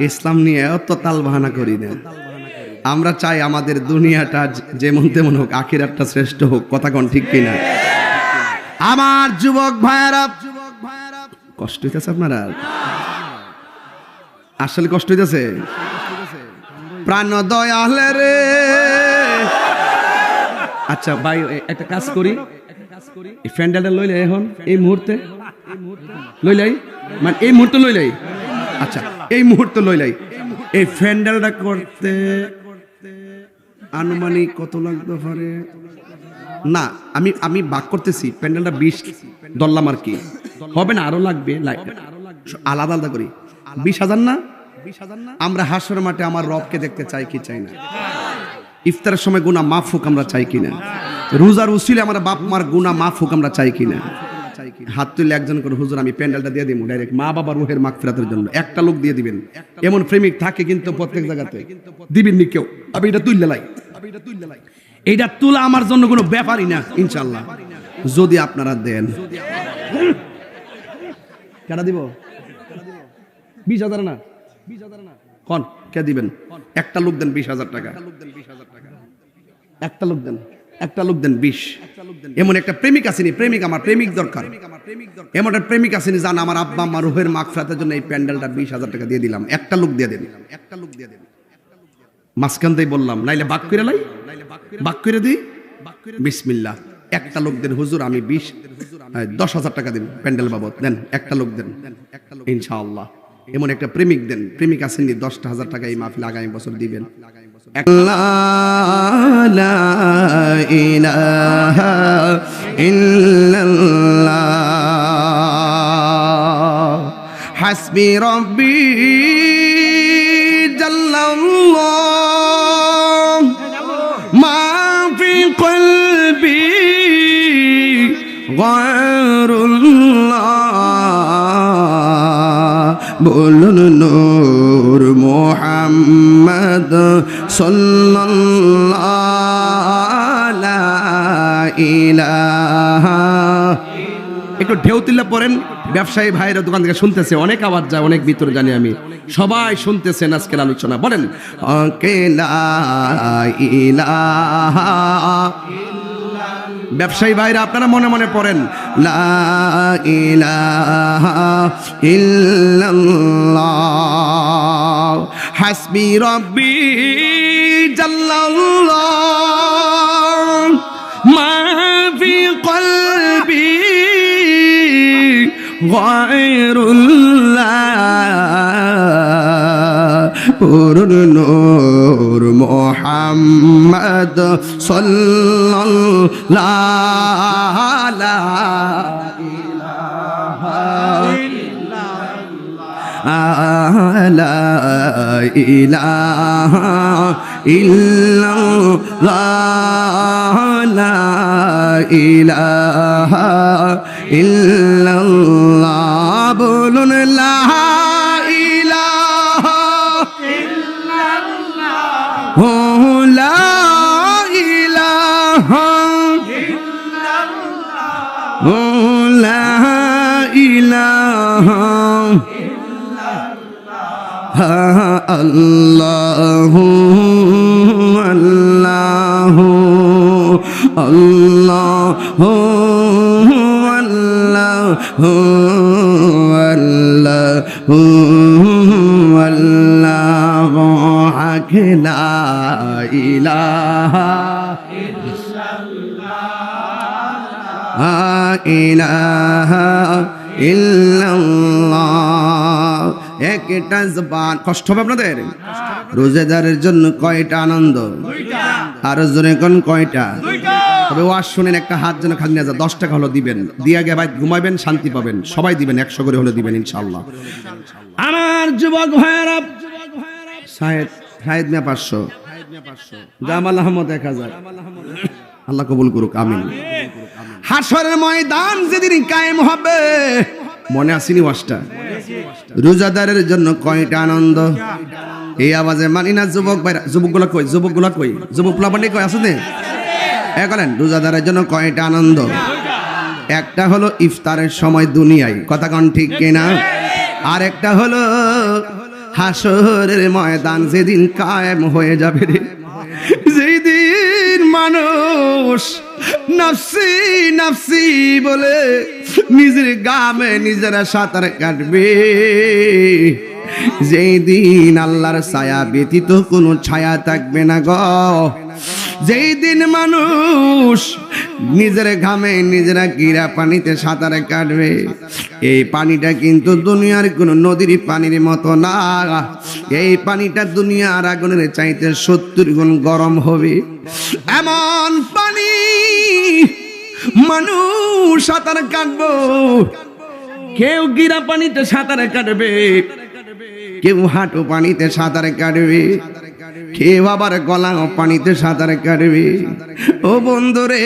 ইসলাম নিয়ে অত তাল বাহানা করি না। আমরা চাই আমাদের দুনিয়াটা যেমন তেমন হোক, আখিরাতটা শ্রেষ্ঠ হোক। কথা কোন ঠিক কিনা? আমার যুবক ভাইয়ারা, কষ্ট হইতেছে আপনারা? আসলে কষ্ট হইতেছে? প্রাণ দয়াল রে। আচ্ছা ভাই, একটা কাজ করি, এই ফ্যান্ডেলটা লইলে এখন এই মুহূর্তে লইলাই, মানে এই মুহূর্তে লইলাই। আচ্ছা, এই মুহূর্তে লইলাই। এই ফ্যান্ডেলটা করতে আনুমানিক কত লাগতে পারে? না, আমি বাক করতেছি, প্যান্ডেলটা 20 ধরলাম আর কি, হবে না, আরো লাগবে, আলাদা আলাদা করি। 20,000 না? আমরা হাসর মাঠে আমার রবকে দেখতে চাই কি চাই না? ইফতারের সময় গুনাহ মাফ হোক আমরা চাই কিনা? রোজার উসিলে আমার বাপ মার গুনাহ মাফ হোক আমরা চাই কিনা? হাত তুলে একজন করে, হুজুর আমি প্যান্ডেলটা দিয়ে দিব ডাইরেক্ট মা বাবার রুহের মাগফিরাতের জন্য, একটা লোক দিয়ে দিবেন। এমন প্রেমিক থাকে কিন্তু প্রত্যেক জায়গাতে, দিবেন নি কেউ। আমি এটা তুললে লাই, এইটা তোলা আমার জন্য কোনো ব্যাপারই না ইনশাআল্লাহ, যদি আপনারা দেন। কেটা দিব? 20,000 না? কোন কে দিবেন? একটা লোক দেন 20,000 টাকা, একটা লোক দেন, একটা লোক দেন 20। এমন একটা প্রেমিক আসেনি, প্রেমিক আমার প্রেমিক দরকার, এমন একটা প্রেমিক আসেনি জান আমার আব্বা আমার রুহের মাগফিরাতের জন্য এই প্যান্ডেলটা 20,000 টাকা দিয়ে দিলাম, একটা লোক দিয়ে দেন, একটা লোক দিয়ে দেন। মাঝখানতেই বললাম, নাইলে বাক করে লাই, বাক করে দিই, বিসমিল্লাহ। একটা লোক দেন হুজুর, আমি 10,000 টাকা দিন প্যান্ডেল বাবদ, দেন একটা লোক দেন ইনশাআল্লাহ। এমন একটা প্রেমিক দেন, প্রেমিক আসেননি 10,000 টাকা এই মাহফিল আগামী বছর দিবেন। লা ইলাহা ইল্লাল্লাহ হাসবি রব্বি জাল্লাল্লাহ মা ফি কলবি গায়রুল্লাহ বলুন নূর মুহাম্মদ সাল্লাল্লাহু লা ইলাহা। একটু ঢেউ তুলে পড়েন, ব্যবসায়ী ভাইরা দোকান থেকে শুনতেছে, অনেক আওয়াজ যায়, অনেক ভিতরে জানি আমি, সবাই শুনতেছেন আজকের আলোচনা। বলেন লা ইলাহা। ব্যবসায়ী ভাইরা আপনারা মনে মনে পড়েন লা ইলাহা ইল্লাল্লাহ হাসবি রব্বি জাল্লাল্লাহ মা ফি কলবি গায়রুল্লাহ পুরুন নূর মুহাম্মদ সাল্লাল্লাহু লা ইলাহা লা ইলাহা ইল্লাল্লাহ লা ইলাহা ইল্লাল্লাহ বলুন লা ইলাহা ইল্লাল্লাহ লা ইলাহা ইল্লাল্লাহ লা ইলাহা আল্লাহু আল্লাহু আল্লাহু আল্লাহু আল্লাহু আল্লাহু লা ইলাহা ইল্লাল্লাহ ইলাহা ইল্লাল্লাহ। একটা জবান, কষ্ট হবে আপনাদের? রোজাদারের জন্য কয়টা আনন্দ? আরো জোরে কোন কয়টা? তবে ওয়াজ শুনেন, একটা হাত যেন খালি না যায়, 10 টাকা হলো দিবেন, দিয়ে আগে ভাই ঘুমাইবেন, শান্তি পাবেন, সবাই দিবেন, 100 করে হলে দিবেন ইনশাআল্লাহ। আমার যুবক ভাইয়েরা, শাহেদ মিয়া 500, জামাল আহমদ 1000, আল্লাহ কবুল করুক, আমিন। হাশরের ময়দান যেদিন কায়েম হবে, মনে আসেনি ওয়াজটা? রোজাদারের জন্য কয়টা আনন্দ? এই আওয়াজে মানি না যুবক ভাইরা? যুবকগুলা কই? যুবকগুলা কই? যুবক প্লাবনে কই আছে না? বলেন রোজাদারের জন্য কয়টা আনন্দ? একটা হলো ইফতারের সময় দুনিয়ায়, কথা কোন ঠিক কিনা? আর একটা হলো হাশরের ময়দান যেদিন কায়েম হয়ে যাবে রে, যেই দিন মানুষ নাফসি নাফসি বলে নিজের গামে নিজেরা সাঁতার কাটবে, যেই দিন আল্লাহর ছায়া ব্যতীত কোনো ছায়া থাকবে না গো, যেই দিন মানুষ নিজের ঘামে নিজেরা গিরা পানিতে সাঁতার কাটবে, এই পানিটা কিন্তু দুনিয়ার কোনো নদীর পানির মতো না, এই পানিটা দুনিয়ার আগুনের চাইতে 70 গুণ গরম হবে। এমন পানি মানুষ সাঁতার কাটবো, কেউ গিরা পানিতে সাঁতার কাটবে, কেউ হাঁটু পানিতে সাঁতার কাটবে, কেউ আবার গলা পানিতে সাঁতার কাটবে। ও বন্ধুরে,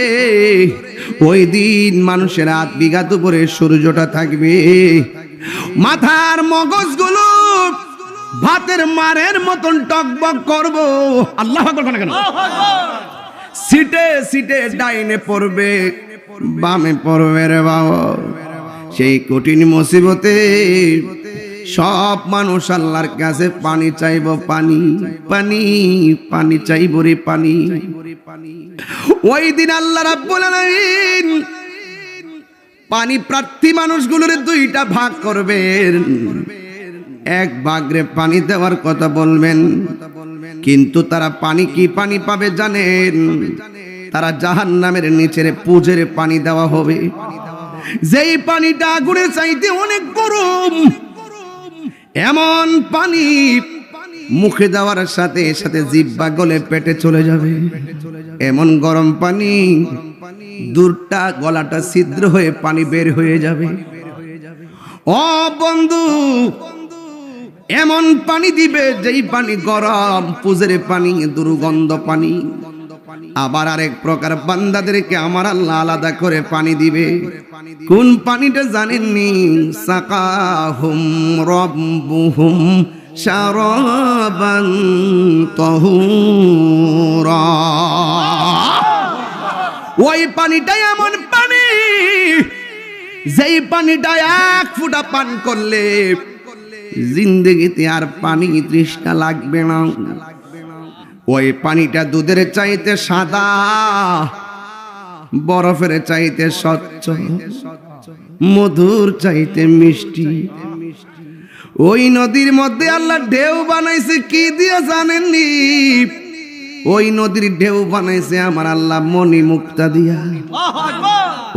ওই দিন মানুষের 8 বিঘাত উপরে সূর্যটা থাকবে, মাথার মগজগুলো ভাতের মারের মতন টকবক করবো। আল্লাহ আকবার বলেন কেন? সিটে সিটে ডাইনে পড়বে, বামে পড়বে রে বাবা। সেই কঠিন মুসিবতে সব মানুষ আল্লাহর কাছে পানি চাইবো, পানি পানি পানি চাইবো রে পানি। ওই দিন আল্লাহ রাব্বুল আলামিন পানি প্রার্থী মানুষগুলোর 2টা ভাগ করবেন। এক ভাগরে পানি দেওয়ার কথা বলবেন, কিন্তু তারা পানি কি পানি পাবে জানেন? তারা জাহান্নামের নিচের পুজের পানি দেওয়া হবে, যেই পানিটা আগুনের চাইতে অনেক গরম। এমন পানি মুখে দেওয়ার সাথে সাথে জিহ্বা গলে পেটে চলে যাবে, এমন গরম পানি, দূরটা গলাটা ছিদ্র হয়ে পানি বের হয়ে যাবে। ও বন্ধু, এমন পানি দিবে যেই পানি গরম, পুজের পানি, দুর্গন্ধ পানি। আবার আরেক প্রকার বান্দাদেরকে আমার আল্লাহ আলাদা করে পানি দিবে। কোন পানিটা জানেননি? সাকাহুম রাব্বুহুম শারাবান তাহুরা। ওই পানিটাই এমন পানি, যেই পানিটা 1 ফোঁটা পান করলে জিন্দেগিতে আর পানি তৃষ্ণা লাগবে না। ওই পানিটা দুধের চাইতে সাদা, বরফের চাইতে স্বচ্ছ, মধুর চাইতে মিষ্টি। ওই নদীর মধ্যে আল্লাহ ঢেউ বানাইছে কি দিয়ে জানেননি? ওই নদীর ঢেউ বানাইছে আমার আল্লাহ মণি মুক্তা দিয়া।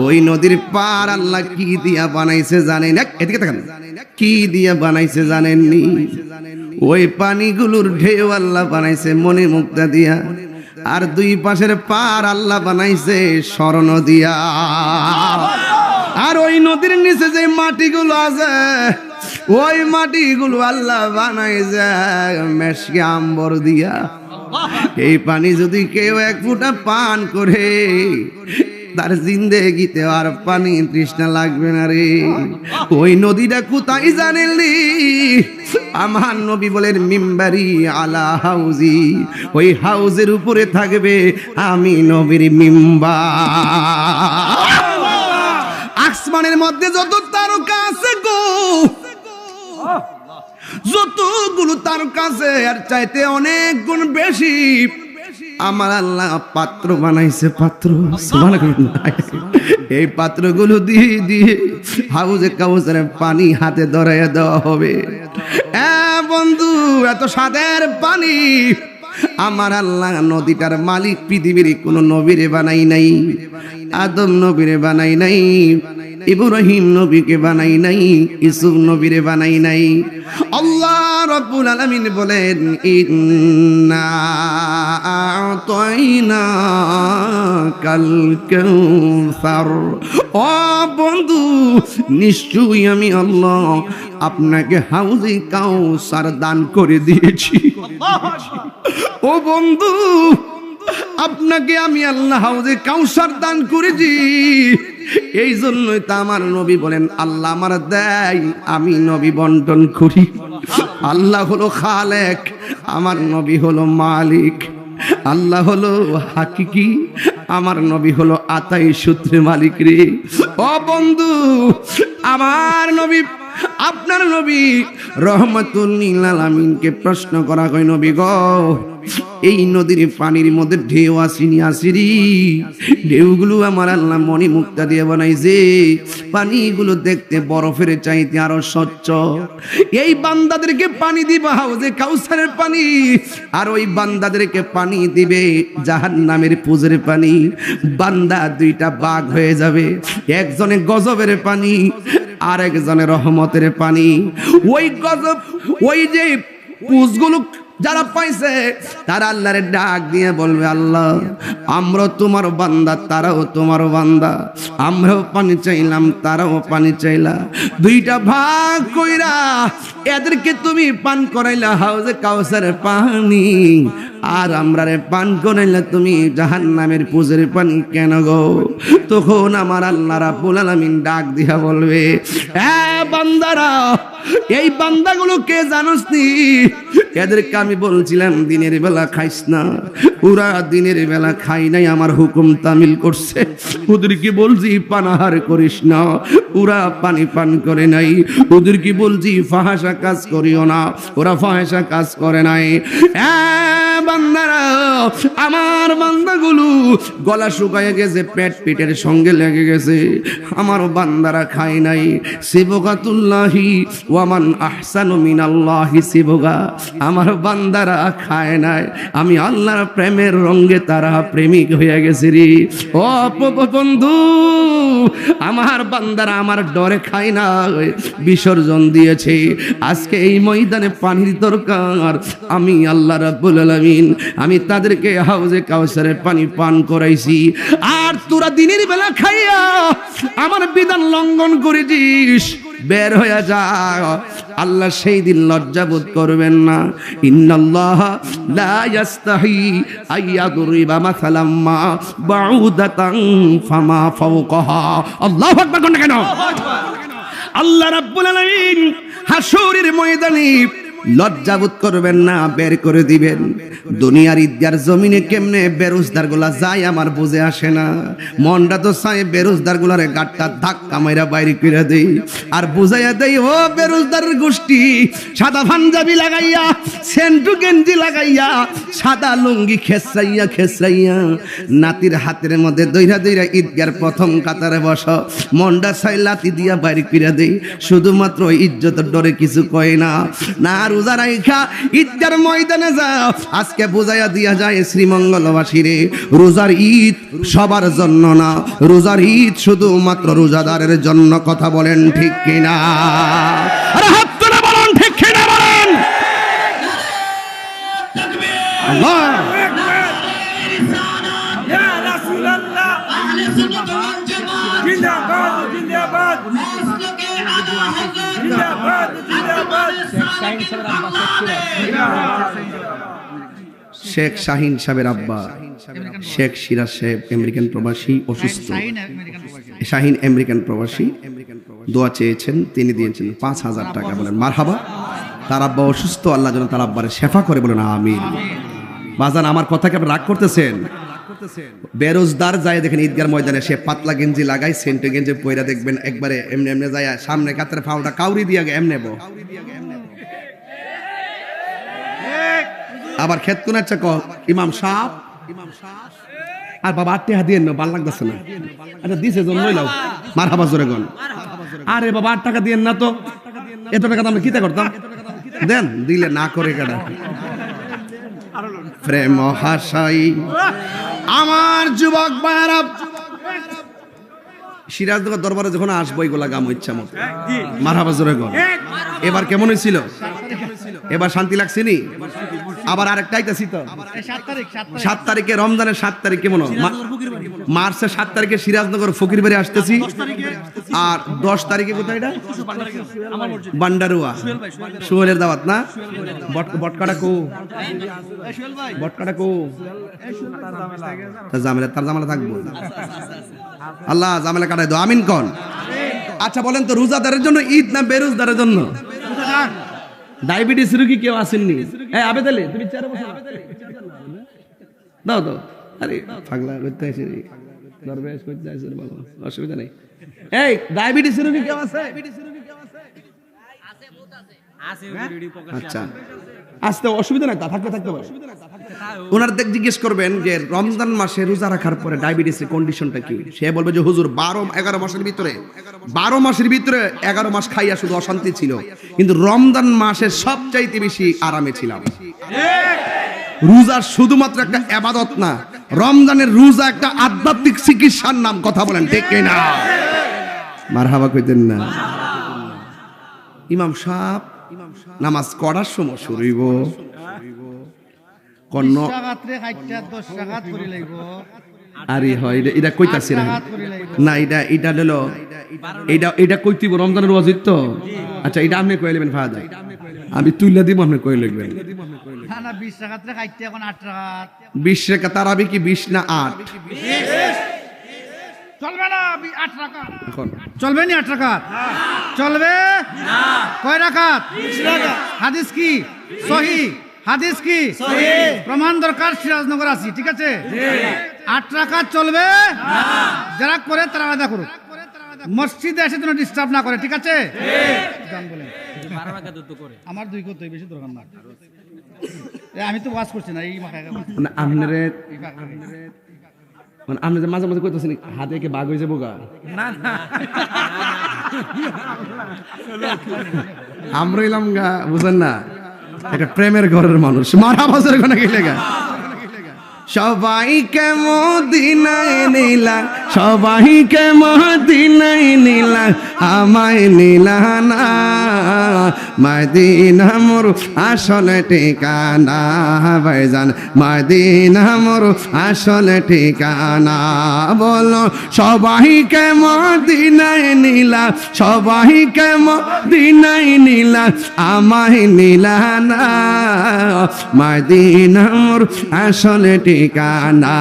ওই নদীর পার আল্লাহ কি দিয়া বানাইছে জানেন? এদিকে তাকান, কি দিয়া বানাইছে জানেননি? ওই পানিগুলোর ঢেউ আল্লাহ বানাইছে মণি মুক্তা দিয়া, আর 2 পাশের পার আল্লাহ বানাইছে স্বর্ণ দিয়া। আর ওই নদীর নিচে যে মাটিগুলো আছে, ওই মাটিগুলো আল্লাহ বানাইছে মেশকে আম্বর দিয়া। এই পানি যদি কেউ 1 ফোঁটা পান করে, তার জিন্দেগিতে আর পানি তৃষ্ণা লাগবে না রে। ওই নদীটা কোথায় জানেননি? আমার নবী বলেন মিম্বারি আলা হাউজি, ওই হাউজের উপরে থাকবে আমি নবীর মিম্বার। আসমানের মধ্যে যত তারকা আছে গো, যতগুলো তারকা আছে আর চাইতে অনেক গুণ বেশি আমার আল্লাহ পাত্র বানাইছে, পাত্র। সুবহানাল্লাহ। এই পাত্রগুলো দিয়ে দিয়ে হাউজে কাউসারের পানি হাতে ধরাইয়া দেওয়া হবে। বন্ধু, এত স্বাদের পানি আমার আল্লাহ নদীটার মালিক পৃথিবীর কোন নবীরে বানাই নাই, আদম নবীরে বানাই নাই, ইব্রাহিম নবীকে বানাই নাই, ইউসুফ নবীরে বানাই নাই। আল্লাহ রাব্বুল আলামিন বলেন ইন্না আ'তাইনাকাল কাউসার। ও বন্ধু, নিশ্চয়ই আমি আল্লাহ আপনাকে হাউজে কাউসার দান করে দিয়েছি। ও বন্ধু, আপনাকে আমি আল্লাহ হাউজে কাউসার দান করেছি। এই জন্যই তো আমার নবী বলেন আল্লাহ আমার দেয়, আমি নবী বন্টন করি। আল্লাহ হলো খালেক, আমার নবী হলো মালিক। আল্লাহ হলো হাকিকি, আমার নবী হলো আতাই সূত্রে মালিক রে। ও বন্ধু, আমার নবী, আপনার নবী রহমাতুল লিল আলামিনকে প্রশ্ন করা হয়, নবী গো, এই নদীর পানির মধ্যে ঢেউ আসিনি আসিরি, ঢেউগুলো আমার আল্লাহ মণি মুক্তা দিয়ে বানাইছে, পানিগুলো দেখতে বরফের চাইতে আরো স্বচ্ছ। এই বান্দাদেরকে পানি দিবা হাউজে কাউসারের পানি, আর ওই বান্দাদেরকে পানি দিবে জাহান্নামের পুজের পানি। বান্দা 2টা ভাগ হয়ে যাবে, একজনে গজবের পানি, আর একজনে রহমতের পানি। ওই গজব, ওই যে পুজগুলো যারা পাইছে তারা আল্লাহরে ডাক দিয়ে বলবে, আল্লাহ আমরা তোমার বান্দা, তারাও তোমার বান্দা, আমরাও পানি চাইলাম, তারাও পানি চাইলা, দুইটা ভাগ কইরা এদেরকে তুমি পান করাইলা হাউজে কাউসারের পানি, আর আমরারে পান করাইলা তুমি জাহান্নামের পুজের পানি কেন গো? তখন আমার আল্লাহ রাব্বুল আলামিন ডাক দিয়া বলবে, বান্দারা, এই বান্দাগুলো কে জানোস নি? এদেরকে আমি বলছিলাম দিনের বেলা খাইস না, ওরা দিনের বেলা খাই নাই, আমার হুকুম তামিল করছে। ওদেরকে বলছি পানাহার করিস না, ওরা পানি পান করে নাই। ওদেরকে বলছি ফাহাশা কাজ করিও না, ওরা ফাহাশা কাজ করে নাই। বান্দারা, আমার বান্দাগুলো গলা শুকায় গেছে, পেট পেটের সঙ্গে লেগে গেছে, আমার বান্দারা খায় নাই। সিবগাতুল্লাহি ওয়ামান আহসানু মিনাল্লাহি সিবগা, আমার বান্দারা খায় নাই, আমি আল্লাহর প্রেমের রঙে তারা প্রেমিক হয়ে গেছে রে। ও বন্ধু, আমার বান্দারা আমার ডরে খায় না, বিসর্জন দিয়েছে। আজকে এই ময়দানে পানির দরকার, আমি আল্লাহ রাব্বুল আলামিন আমি তাদেরকে হাউজে কাউসারের পানি পান করাইছি। আর তোরা দিনের বেলা খাইয়া আমার বিধান লঙ্ঘন করেছিস, বের হয়ে যা। আল্লাহ সেই দিন লজ্জাবোধ করবেন না। ইন্নাল্লাহা লা ইয়াস্তাহি আইয়াদরিবা মাসালাম মা বাউদাতান ফামা ফাওকাহা। আল্লাহু আকবার কোন কেন? আল্লাহ রাব্বুল আলামিন হাসরের ময়দানে লজ্জাবোধ করবেন না, বের করে দিবেন। দুনিয়ার ঈদগার জমিনে কেমনে বেরোজদার গুলা যায় আমার বুঝে আসে না। মনটা তো চায় বেরোজদার গুলারে গাটটা ধাক্কা মাইরা বাইরে করে দেই, আর বুঝাইয়া দেই, ও বেরোজদারের গোষ্ঠী, সাদা পাঞ্জাবি লাগাইয়া, সেন্টু গেঞ্জি লাগাইয়া, সাদা লুঙ্গি খেসাইয়া খেসাইয়া নাতির হাতের মধ্যে দইরা দইরা ঈদগার প্রথম কাতারে বস। মনটা চাই লাতি দিয়া বাইরে করে দেই, শুধুমাত্র ইজ্জতের ডরে কিছু কয় না। না, রোজা রাইখা ঈদগার ময়দানে যাও, আজকে বুঝাইয়া দিয়া যায় শ্রীমঙ্গলবাসী রে, রোজার ঈদ সবার জন্য না, রোজার ঈদ শুধুমাত্র রোজাদারের জন্য। কথা বলেন ঠিক কিনা? আরে হাত তুলে বলেন ঠিক কিনা বলেন। আল্লাহ ইয়া রাসূলুল্লাহ, জিন্দাবাদ জিন্দাবাদ জিন্দাবাদ জিন্দাবাদ। শেখ শাহিন সাহেবের আব্বা শেখ সিরাজ সাহেব আমেরিকান প্রবাসী, অসুস্থ। শাহিন আমেরিকান প্রবাসী, দোয়া চেয়েছেন, তিনি দিয়েছেন 5,000 টাকা। বলেন মারহাবা। তার আব্বা অসুস্থ, আল্লাহ যেন তার আব্বারে শেফা করে, বলেন আমিন। বাজান, আমার কথাকে আপনি রাগ করতেছেন? বেরোজদার যায় দেখেন ঈদগার ময়দানে, সে পাতলা গেঞ্জি লাগায়, সেন্টু গেঞ্জি পয়রা দেখবেন একবারে এমনি এমনি যায়, সামনে কাতের ফাউটা কাউরি দিয়া এমনে বো। আবার খেত কোন আচ্ছা ক ইমাম সাহেব, আর বাবা 8 টাকা দিয়ে না, ভাল লাগতেছে না। আচ্ছা দিছে জন লইলাও, মারহাবা জোরে গন। আরে বাবা 8 টাকা দিয়েন না তো, এত টাকা আমরা কিতা করতাম, দেন দিলে না করে কাটা। প্রেম হাসাই আমার যুবক ভাইরা, সিরাজ দরবারে যখন আসবো এগুলা গাম ইচ্ছা মতো, মারহাবা জোরে গন। এবার কেমন হয়েছিল? এবার শান্তি লাগছে নি? আবার আরেকটা আইতাছি তো 7 তারিখে, রমজানের 7 তারিখ, কেমন মার্চের 7 তারিখে সিরাজনগর ফকির বাড়ি আসতেছি। আর 10 তারিখে কোথায় এটা? বান্ডারুয়া, সোহেলের দাওয়াত না? বটকাটা কো, বটকাটা কো, তার জামেলা থাকবো। আল্লাহ জামেলা কাটাই দাও, আমিন কন। আচ্ছা বলেন তো, রোজাদারের জন্য ঈদ না বেরোজদারের জন্য? ডায়াবেটিস রোগী কেউ আসেননি? এই আবেদালে তুমি চেয়ারে বসো দাও তো। আরে পাগলা করতে আইছে রে, দরবেশ করতে আইছে রে বাবা, অসুবিধা নেই। এই ডায়াবেটিস রোগী কেউ আছে? আচ্ছা আসতে অসুবিধা নাই, তা থাকতে পারে। ওনার দেখ জিজ্ঞেস করবেন যে রমজান মাসে রোজা রাখার পরে ডায়াবেটিসের কন্ডিশনটা কি? সে বলবে যে হুজুর 11 মাসের ভিতরে 11 মাস খাইয়া শুধু অশান্তি ছিল, কিন্তু রমজান মাসে সবচাইতে বেশি আরামে ছিলাম। রোজা শুধুমাত্র একটা ইবাদত না, রমজানের রোজা একটা আধ্যাত্মিক চিকিৎসার নাম। কথা বলেন ঠিক কিনা? মারহাবা কইতেন না? ইমাম সাহেব নামাজ করার সময় শুরু হইব, কর্ণ টাকাতে 10 টাকা করে লাগব আরে হয় এটা কইতাছি না না এটা হলো এটা কইতিব রমজানের ওয়াজিব তো আচ্ছা এটা আপনি কই নেবেন ফাদা আমি তুইলা দিব আপনি কই লিখবেন না না 20 টাকাতে 60 এখন 8 টাকা 20 টাকা তারাবি কি 20 না 8 চলবে না 8 টাকা এখন চলবে না 8 টাকা চলবে না কয় রাকাত 20 টাকা হাদিস কি সহিহ হাদিস কি সহিহ প্রমাণ দরকার সিরাজনগর আসি ঠিক আছে জি 8 রাকাত চলবে না যারা করে তারা আলাদা করুক মসজিদে এসে যেন ডিস্টার্ব না করে ঠিক আছে জি গান বলেন 12 রাকাত তো করে আমার 2 করতে বেশি দরকার না আমি তো ওয়াজ করছি না এই মাখায় মানে আপনারে মানে আপনি যে মাঝে মাঝে কইতাছেন হাতে কে বাগ হয়ে যাবো গা না না আমরা এলাম গা বুঝেন না একটা প্রেমের ঘরের মানুষ মারা বাজার কোনা গেলে গা সবাইকে মদিনায় নিলা সবাইকে মদিনায় নিলা আমায় নিলা না মদিনা মোর আসল ঠিকানা ভাইজান মদিনা মোর আসল ঠিকানা বলো সবাইকে মদিনায় নিলা সবাইকে মদিনায় নিলা আমায় নিলা না মদিনা মোর আসল ঠিকানা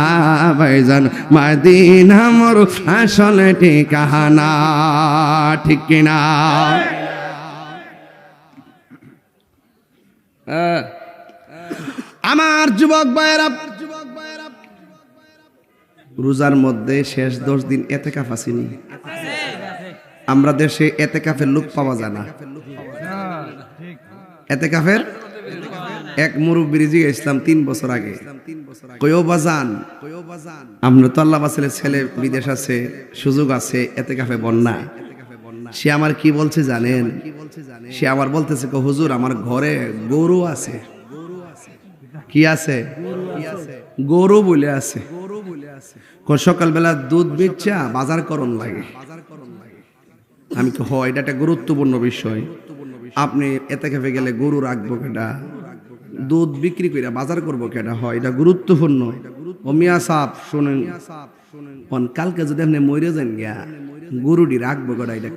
ভাইজান মদিনা মোর আসল ঠিকানা ঠিক কিনা আমার যুবক ভাইয়েরা রোজার মধ্যে শেষ 10 দিন এতেকাফ আসেনি আমরা দেশে এতেকাফের লোক পাওয়া যায় না এতেকাফের এক মুরব্বী জি ইসলাম 3 বছর আগে কয়ও বাজান আমরা তো আল্লাহ বাসের ছেলে বিদেশ আছে সুযোগ আছে এতেকাফে বন্যা সে আমার কি বলছে জানেন সে আমার বলতেছে হুজুর আমার ঘরে গরু আছে কি আছে গরু বলে আছে সকালবেলা দুধ বেচা বাজার করণ লাগে আমি তো হয় এটা একটা গুরুত্বপূর্ণ বিষয় আপনি এতেকাফে গেলে গরু রাখবো কেটা দুধ বিক্রি করে বাজার করবো কেটা হয় এটা গুরুত্বপূর্ণ ও মিয়া সাহেব শুনেন কালকে যদি আপনি মরে যান গিয়া গরুটি রাখবো কেটা এটা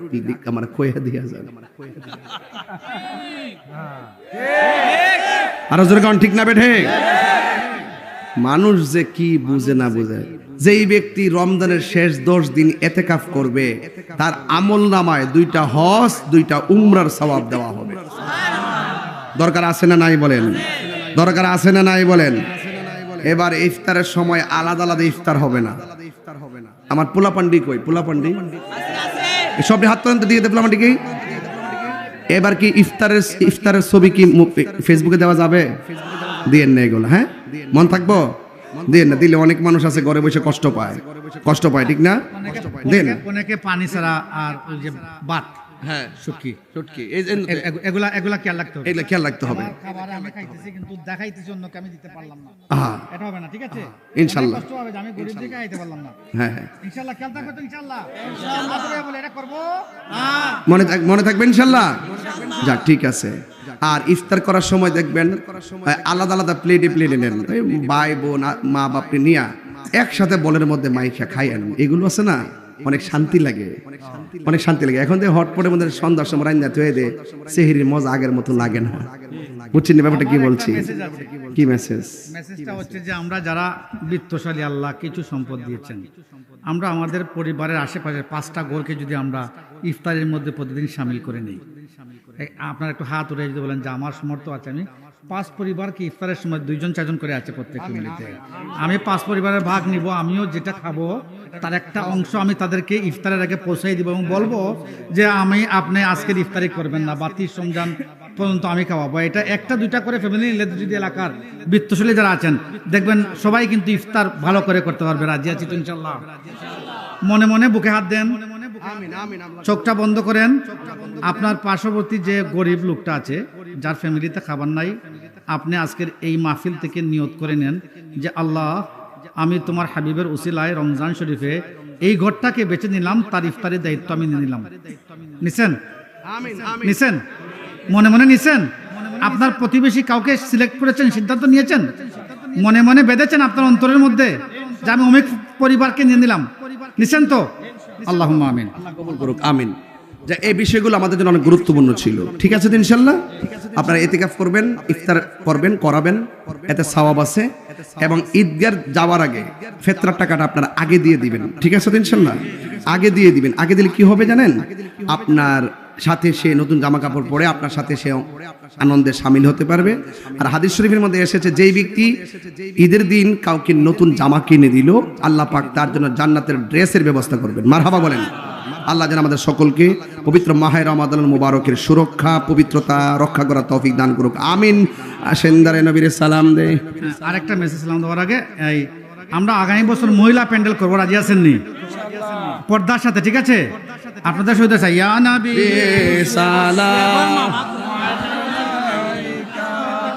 আমার কইয়া দিয়া যান আরো জোরে কারণ ঠিক না বেঠে মানুষ যে কি বুঝে না বুঝে যেই ব্যক্তি রমজানের শেষ 10 দিন এতেকাফ করবে তার আমল নামায় 2টা হজ 2টা উমরার সওয়াব দেওয়া হবে দরকার আছে না নাই বলেন দরকার আছে না নাই বলেন এবার ইফতারের সময় আলাদা আলাদা ইফতার হবে না আমার পোলাপান্ডি কই পোলাপান্ডি সব হাত পর্যন্ত দিয়ে দে পোলাপান্ডি কি এবার কি ইফতারের ছবি কি ফেসবুকে দেওয়া যাবে দিয়েন না এগুলো হ্যাঁ মন থাকবো দেন না দিলে অনেক মানুষ আছে ঘরে বসে কষ্ট পায় ঠিক না দেন অনেকে পানি ছাড়া আর ওই যে বাত হ্যাঁ শুটকি এই এগুলা খেয়াল রাখতে হবে এগুলা খেয়াল রাখতে হবে খাবার আমি খাইতেছি কিন্তু দেখাইতেছি অন্যকে আমি দিতে পারলাম না হ্যাঁ এটা হবে না ঠিক আছে ইনশাআল্লাহ কষ্ট হবে যে আমি গরিব দিকে খাইতে পারলাম না হ্যাঁ ইনশাআল্লাহ খেয়াল থাকবে তো ইনশাআল্লাহ বলে এটা করব মনে থাকবে ইনশাআল্লাহ যাক ঠিক আছে আর ইফতার করার সময় দেখবেন আলাদা আলাদা প্লেটে নেন ভাই বোন মা বাপকে নিয়ে একসাথে বলের মধ্যে মাইখা খাইয়েন এগুলো আছে না অনেক শান্তি লাগে এখন তো হটপটের মধ্যে সন্ধ্যার সময় রান্না হয়ে দে সেহরির মজা আগের মতো লাগে না বুঝছেন ব্যাপারটা কি বলছি কি মেসেজটা হচ্ছে যে আমরা যারা বিত্তশালী আল্লাহ কিছু সম্পদ দিয়েছেন আমরা আমাদের পরিবারের আশেপাশের 5টা ঘরকে যদি আমরা ইফতারের মধ্যে প্রতিদিন শামিল করে নেই আপনার একটু হাত উঠে যদি বলেন যে আমার সমর্থ আছে আমি 5 পরিবারকে ইফতারের সময় 2জন 4জন করে আছে প্রত্যেক ফ্যামিলিতে আমি 5 পরিবারের ভাগ নিব আমিও যেটা খাবো তার একটা অংশ আমি তাদেরকে ইফতারের আগে পৌঁছাই দিব এবং বলবো যে আপনি আজকের ইফতারি করবেন না বা 30 রমজান পর্যন্ত আমি খাওয়াবো এটা 1টা 2টা করে ফ্যামিলি নিলে যদি এলাকার বিত্তশালী যারা আছেন দেখবেন সবাই কিন্তু ইফতার ভালো করে করতে পারবে রাজি আছি তো ইনশাআল্লাহ মনে মনে বুকে হাত দেন চোখটা বন্ধ করেন আপনার পার্শ্ববর্তী যে গরিব লোকটা আছে যার ফ্যামিলিতে খাবার নাই আপনি আজকের এই মাহফিল থেকে নিয়ত করে নেন যে আল্লাহ আমি তোমার হাবিবের উসিলায় রমজান শরীফে এই ঘরটাকে বেছে নিলাম তার ইফতারের দায়িত্ব আমি নিয়ে নিলাম নিছেন মনে মনে নিছেন আপনার প্রতিবেশী কাউকে সিলেক্ট করেছেন সিদ্ধান্ত নিয়েছেন মনে মনে বেঁধেছেন আপনার অন্তরের মধ্যে যে আমি অমিক পরিবারকে নিয়ে নিলাম, নিছেন তো? আল্লাহুম্মা আমিন। আল্লাহ কবুল করুক, আমিন। যে এই বিষয়গুলো আমাদের জন্য অনেক গুরুত্বপূর্ণ ছিল। ঠিক আছে তো ইনশাল্লাহ? আপনারা ইতিকাফ করবেন, ইফতার করবেন, করাবেন, এতে সওয়াব আছে। এবং ঈদগাহ যাওয়ার আগে ফিতরার টাকাটা আপনারা আগে দিয়ে দিবেন। ঠিক আছে তো ইনশাল্লাহ? আগে দিয়ে দিবেন। আগে দিলে কি হবে জানেন? আপনার সাথে সে নতুন জামা কাপড় পরে আপনার সাথে সে আনন্দে শামিল হতে পারবে। আর হাদিস শরীফের মধ্যে এসেছে, যেই ব্যক্তি ঈদের দিন কাউকে নতুন জামা কিনে দিল, আল্লাহ পাক তার জন্য জান্নাতের ড্রেসের ব্যবস্থা করবেন। মারহাবা বলেন। আল্লাহ যেন আমাদের সকলকে পবিত্র মাহে রমাদান মুবারকের সুরক্ষা, পবিত্রতা রক্ষা করার তৌফিক দান করুক, আমিন। সেন্দারে নবীর সালাম দে। আরেকটা মেসেজ সালাম দেওয়ার আগে, এই আমরা আগামী বছর মহিলা প্যান্ডেল করবো, রাজি আছেন নি? পর্দার সাথে, ঠিক আছে? আপনাদের সহিত ইয়া নবী সালাম